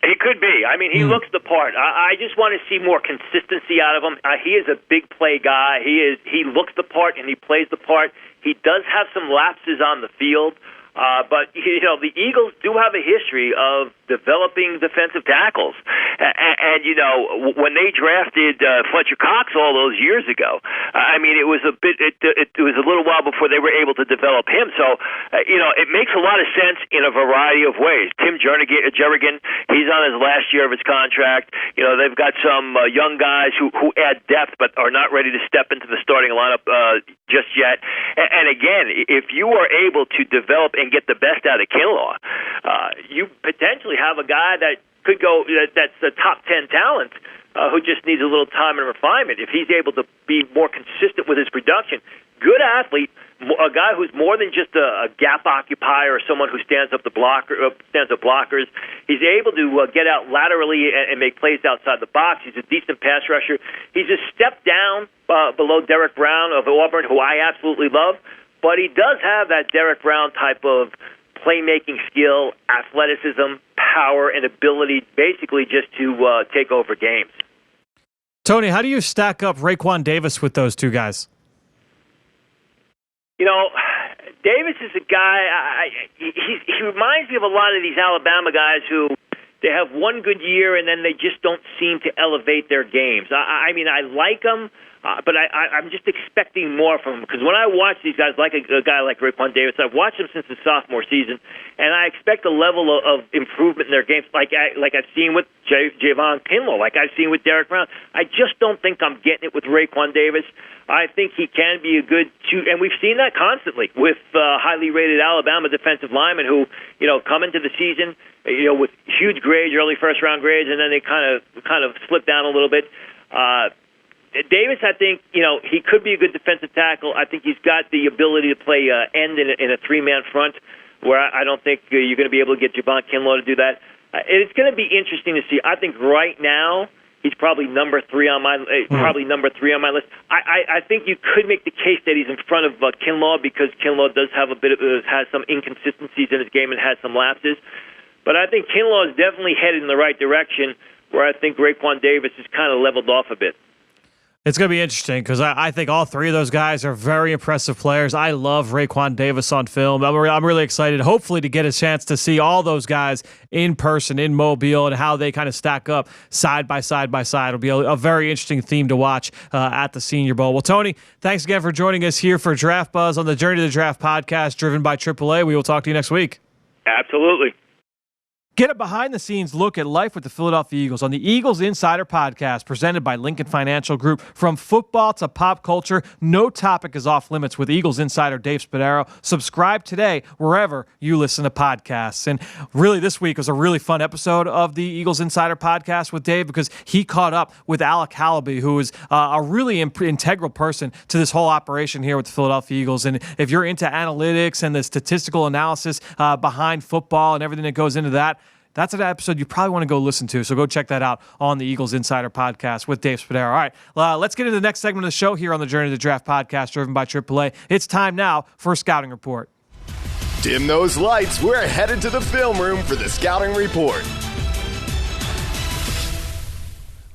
He could be. I mean, he looks the part. I just want to see more consistency out of him. He is a big play guy. He looks the part and he plays the part. He does have some lapses on the field. But, the Eagles do have a history of developing defensive tackles. And when they drafted Fletcher Cox all those years ago, I mean, it was a little while before they were able to develop him. So, it makes a lot of sense in a variety of ways. Tim Jernigan, he's on his last year of his contract. They've got some young guys who add depth but are not ready to step into the starting lineup just yet. And again, if you are able to develop and get the best out of Kinlaw, you potentially have a guy that could go, that's a top 10 talent who just needs a little time and refinement. If he's able to be more consistent with his production, good athlete, a guy who's more than just a gap occupier or someone who stands up blockers. He's able to get out laterally and make plays outside the box. He's a decent pass rusher. He's a step down below Derek Brown of Auburn, who I absolutely love, but he does have that Derek Brown type of playmaking skill, athleticism, power, and ability basically just to take over games. Tony, how do you stack up Raekwon Davis with those two guys? Davis is a guy, he reminds me of a lot of these Alabama guys who they have one good year and then they just don't seem to elevate their games. I mean, I like them, but I'm just expecting more from them, because when I watch these guys, like a guy like Raekwon Davis, I've watched him since his sophomore season, and I expect a level of improvement in their games, like I've seen with Javon Kinlaw, like I've seen with Derek Brown. I just don't think I'm getting it with Raekwon Davis. I think he can be a good shoot, and we've seen that constantly with highly rated Alabama defensive linemen who, come into the season, with huge grades, early first-round grades, and then they kind of slip down a little bit. Davis, I think, he could be a good defensive tackle. I think he's got the ability to play end in a 3-man front, where I don't think you're going to be able to get Javon Kinlaw to do that. It's going to be interesting to see. I think right now he's probably number 3 on my list. I think you could make the case that he's in front of Kinlaw, because Kinlaw does have has some inconsistencies in his game and has some lapses. But I think Kinlaw is definitely headed in the right direction, where I think Raekwon Davis is kind of leveled off a bit. It's going to be interesting, because I think all three of those guys are very impressive players. I love Raekwon Davis on film. I'm really excited, hopefully, to get a chance to see all those guys in person in Mobile and how they kind of stack up side by side by side. It'll be a very interesting theme to watch at the Senior Bowl. Well, Tony, thanks again for joining us here for Draft Buzz on the Journey to the Draft podcast, driven by AAA. We will talk to you next week. Absolutely. Get a behind-the-scenes look at life with the Philadelphia Eagles on the Eagles Insider Podcast, presented by Lincoln Financial Group. From football to pop culture, no topic is off limits with Eagles Insider Dave Spadaro. Subscribe today wherever you listen to podcasts. And really, this week was a really fun episode of the Eagles Insider Podcast with Dave because he caught up with Alec Halaby, who is a really integral person to this whole operation here with the Philadelphia Eagles. And if you're into analytics and the statistical analysis behind football and everything that goes into that, that's an episode you probably want to go listen to, so go check that out on the Eagles Insider Podcast with Dave Spadaro. All right, let's get into the next segment of the show here on the Journey to the Draft Podcast, driven by AAA. It's time now for a scouting report. Dim those lights. We're headed to the film room for the scouting report.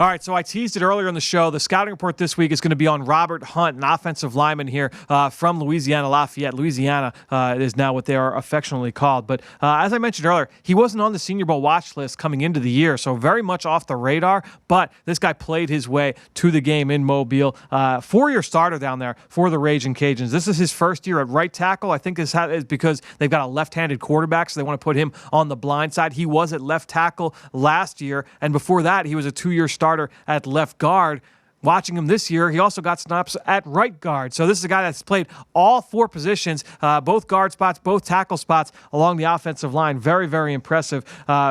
All right, so I teased it earlier in the show. The scouting report this week is going to be on Robert Hunt, an offensive lineman here from Louisiana Lafayette. Louisiana is now what they are affectionately called. But as I mentioned earlier, he wasn't on the Senior Bowl watch list coming into the year, so very much off the radar. But this guy played his way to the game in Mobile. 4-year starter down there for the Ragin' Cajuns. This is his first year at right tackle. I think this is because they've got a left-handed quarterback, so they want to put him on the blind side. He was at left tackle last year, and before that, he was a 2-year starter at left guard. Watching him this year, he also got snaps at right guard. So this is a guy that's played all 4 positions, both guard spots, both tackle spots along the offensive line. Very, very impressive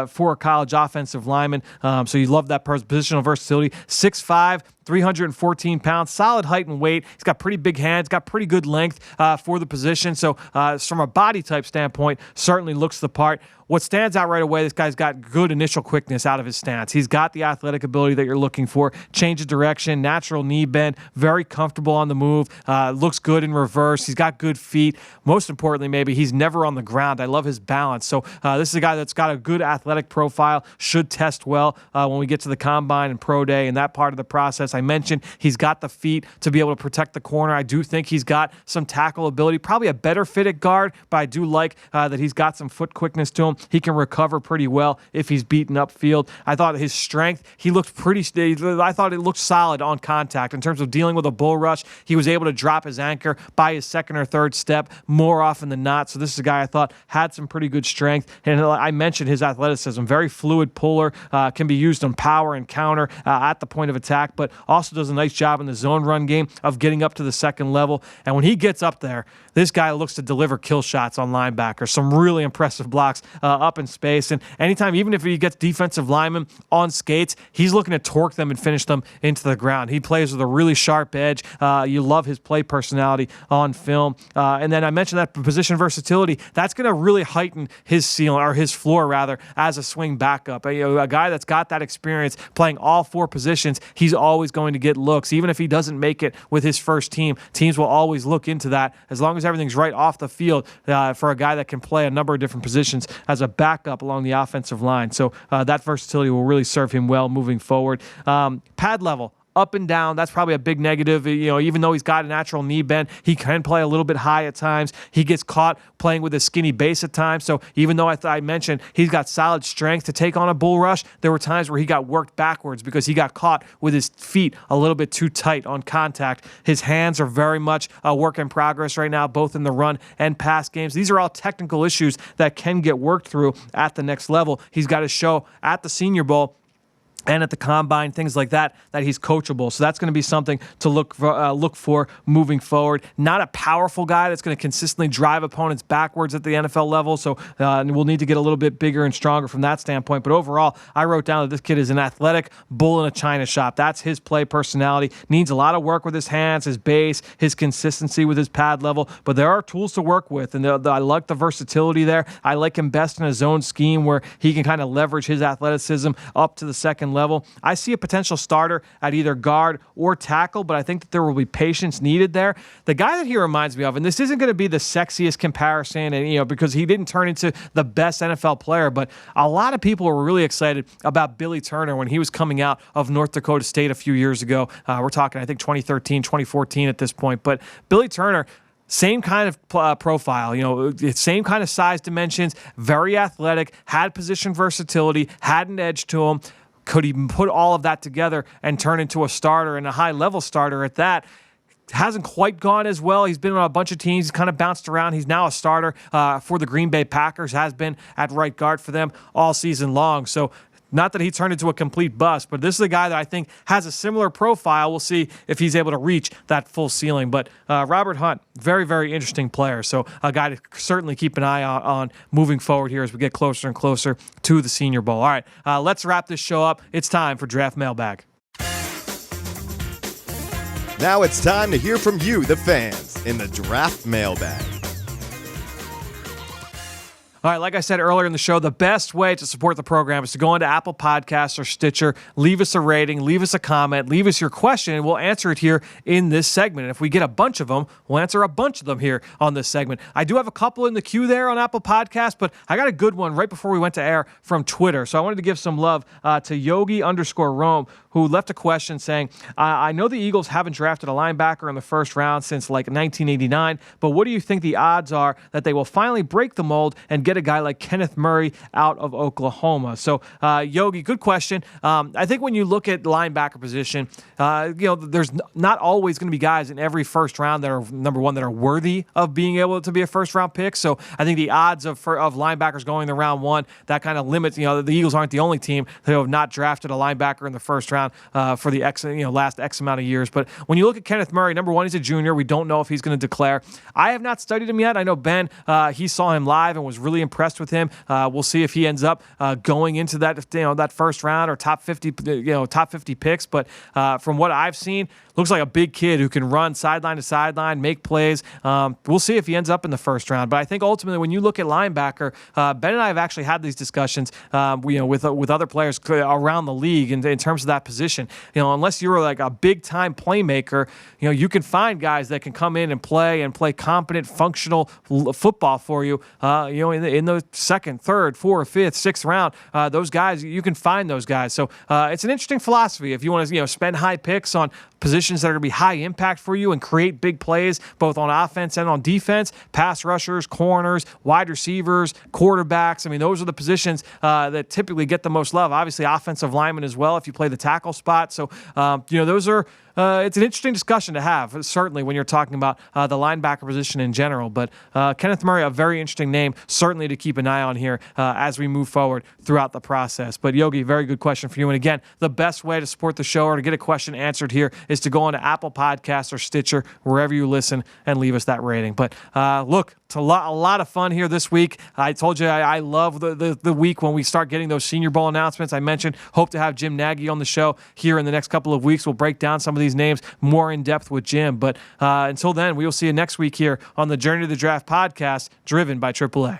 for a college offensive lineman. So you love that positional versatility. 6'5", 314 pounds, solid height and weight. He's got pretty big hands, got pretty good length for the position. So from a body type standpoint, certainly looks the part. What stands out right away, this guy's got good initial quickness out of his stance. He's got the athletic ability that you're looking for. Change of direction, natural knee bend, very comfortable on the move, looks good in reverse. He's got good feet. Most importantly, maybe, he's never on the ground. I love his balance. So this is a guy that's got a good athletic profile, should test well when we get to the combine and pro day and that part of the process. I mentioned he's got the feet to be able to protect the corner. I do think he's got some tackle ability, probably a better fit at guard, but I do like that he's got some foot quickness to him. He can recover pretty well if he's beaten upfield. I thought his strength, he looked I thought it looked solid on contact. In terms of dealing with a bull rush, he was able to drop his anchor by his second or third step more often than not. So this is a guy I thought had some pretty good strength. And I mentioned his athleticism, very fluid puller, can be used on power and counter at the point of attack, but also does a nice job in the zone run game of getting up to the second level. And when he gets up there, this guy looks to deliver kill shots on linebackers. Some really impressive blocks up in space. And anytime, even if he gets defensive linemen on skates, he's looking to torque them and finish them into the ground. He plays with a really sharp edge. You love his play personality on film. And then I mentioned that position versatility. That's going to really heighten his ceiling, or his floor rather, as a swing backup. A guy that's got that experience playing all 4 positions, he's always going to get looks. Even if he doesn't make it with his first team, teams will always look into that as long as everything's right off the field for a guy that can play a number of different positions as a backup along the offensive line. So that versatility will really serve him well moving forward. Pad level, up and down, that's probably a big negative. Even though he's got a natural knee bend, he can play a little bit high at times. He gets caught playing with a skinny base at times. So even though I mentioned he's got solid strength to take on a bull rush, there were times where he got worked backwards because he got caught with his feet a little bit too tight on contact. His hands are very much a work in progress right now, both in the run and pass games. These are all technical issues that can get worked through at the next level. He's got to show at the Senior Bowl and at the combine, things like that he's coachable. So that's going to be something to look for moving forward. Not a powerful guy that's going to consistently drive opponents backwards at the NFL level. So we'll need to get a little bit bigger and stronger from that standpoint. But overall, I wrote down that this kid is an athletic bull in a china shop. That's his play personality. Needs a lot of work with his hands, his base, his consistency with his pad level. But there are tools to work with, and I like the versatility there. I like him best in a zone scheme where he can kind of leverage his athleticism up to the second level. I see a potential starter at either guard or tackle, but I think that there will be patience needed there. The guy that he reminds me of, and this isn't going to be the sexiest comparison, and because he didn't turn into the best NFL player, but a lot of people were really excited about Billy Turner when he was coming out of North Dakota State a few years ago. We're talking, I think, 2013, 2014 at this point. But Billy Turner, same kind of profile, same kind of size dimensions, very athletic, had position versatility, had an edge to him. Could he put all of that together and turn into a starter and a high-level starter at that? hasn't quite gone as well. He's been on a bunch of teams. He's kind of bounced around. He's now a starter for the Green Bay Packers, has been at right guard for them all season long. So not that he turned into a complete bust, but this is a guy that I think has a similar profile. We'll see if he's able to reach that full ceiling. But Robert Hunt, very, very interesting player. So a guy to certainly keep an eye on moving forward here as we get closer and closer to the Senior Bowl. All right, let's wrap this show up. It's time for Draft Mailbag. Now it's time to hear from you, the fans, in the Draft Mailbag. All right, like I said earlier in the show, the best way to support the program is to go into Apple Podcasts or Stitcher, leave us a rating, leave us a comment, leave us your question, and we'll answer it here in this segment. And if we get a bunch of them, we'll answer a bunch of them here on this segment. I do have a couple in the queue there on Apple Podcasts, but I got a good one right before we went to air from Twitter. So I wanted to give some love to Yogi_Rome, who left a question saying, I know the Eagles haven't drafted a linebacker in the first round since like 1989, but what do you think the odds are that they will finally break the mold and get a guy like Kenneth Murray out of Oklahoma? So, Yogi, good question. I think when you look at the linebacker position, there's not always going to be guys in every first round that are, number one, that are worthy of being able to be a first-round pick. So I think the odds of linebackers going to round one, that kind of limits, the Eagles aren't the only team that have not drafted a linebacker in the first round for the last X amount of years. But when you look at Kenneth Murray, number one, he's a junior. We don't know if he's going to declare. I have not studied him yet. I know Ben, he saw him live and was really impressed with him. We'll see if he ends up going into that first round or top 50 picks. But from what I've seen, looks like a big kid who can run sideline to sideline, make plays. We'll see if he ends up in the first round. But I think ultimately, when you look at linebacker, Ben and I have actually had these discussions, with other players around the league in terms of that position. Unless you're like a big time playmaker, you can find guys that can come in and play competent, functional football for you. In the second, third, fourth, fifth, sixth round, those guys, you can find those guys. So it's an interesting philosophy if you want to spend high picks on positions that are going to be high impact for you and create big plays both on offense and on defense. Pass rushers, corners, wide receivers, quarterbacks. I mean, those are the positions that typically get the most love. Obviously, offensive linemen as well if you play the tackle spot. So, those are it's an interesting discussion to have, certainly when you're talking about the linebacker position in general. But Kenneth Murray, a very interesting name, certainly to keep an eye on here as we move forward throughout the process. But Yogi, very good question for you. And again, the best way to support the show or to get a question answered here is to go on to Apple Podcasts or Stitcher, wherever you listen, and leave us that rating. But look, it's a lot of fun here this week. I told you I love the week when we start getting those Senior Bowl announcements. I mentioned hope to have Jim Nagy on the show here in the next couple of weeks. We'll break down some of these names more in depth with Jim. But until then, we will see you next week here on the Journey to the Draft podcast, driven by AAA.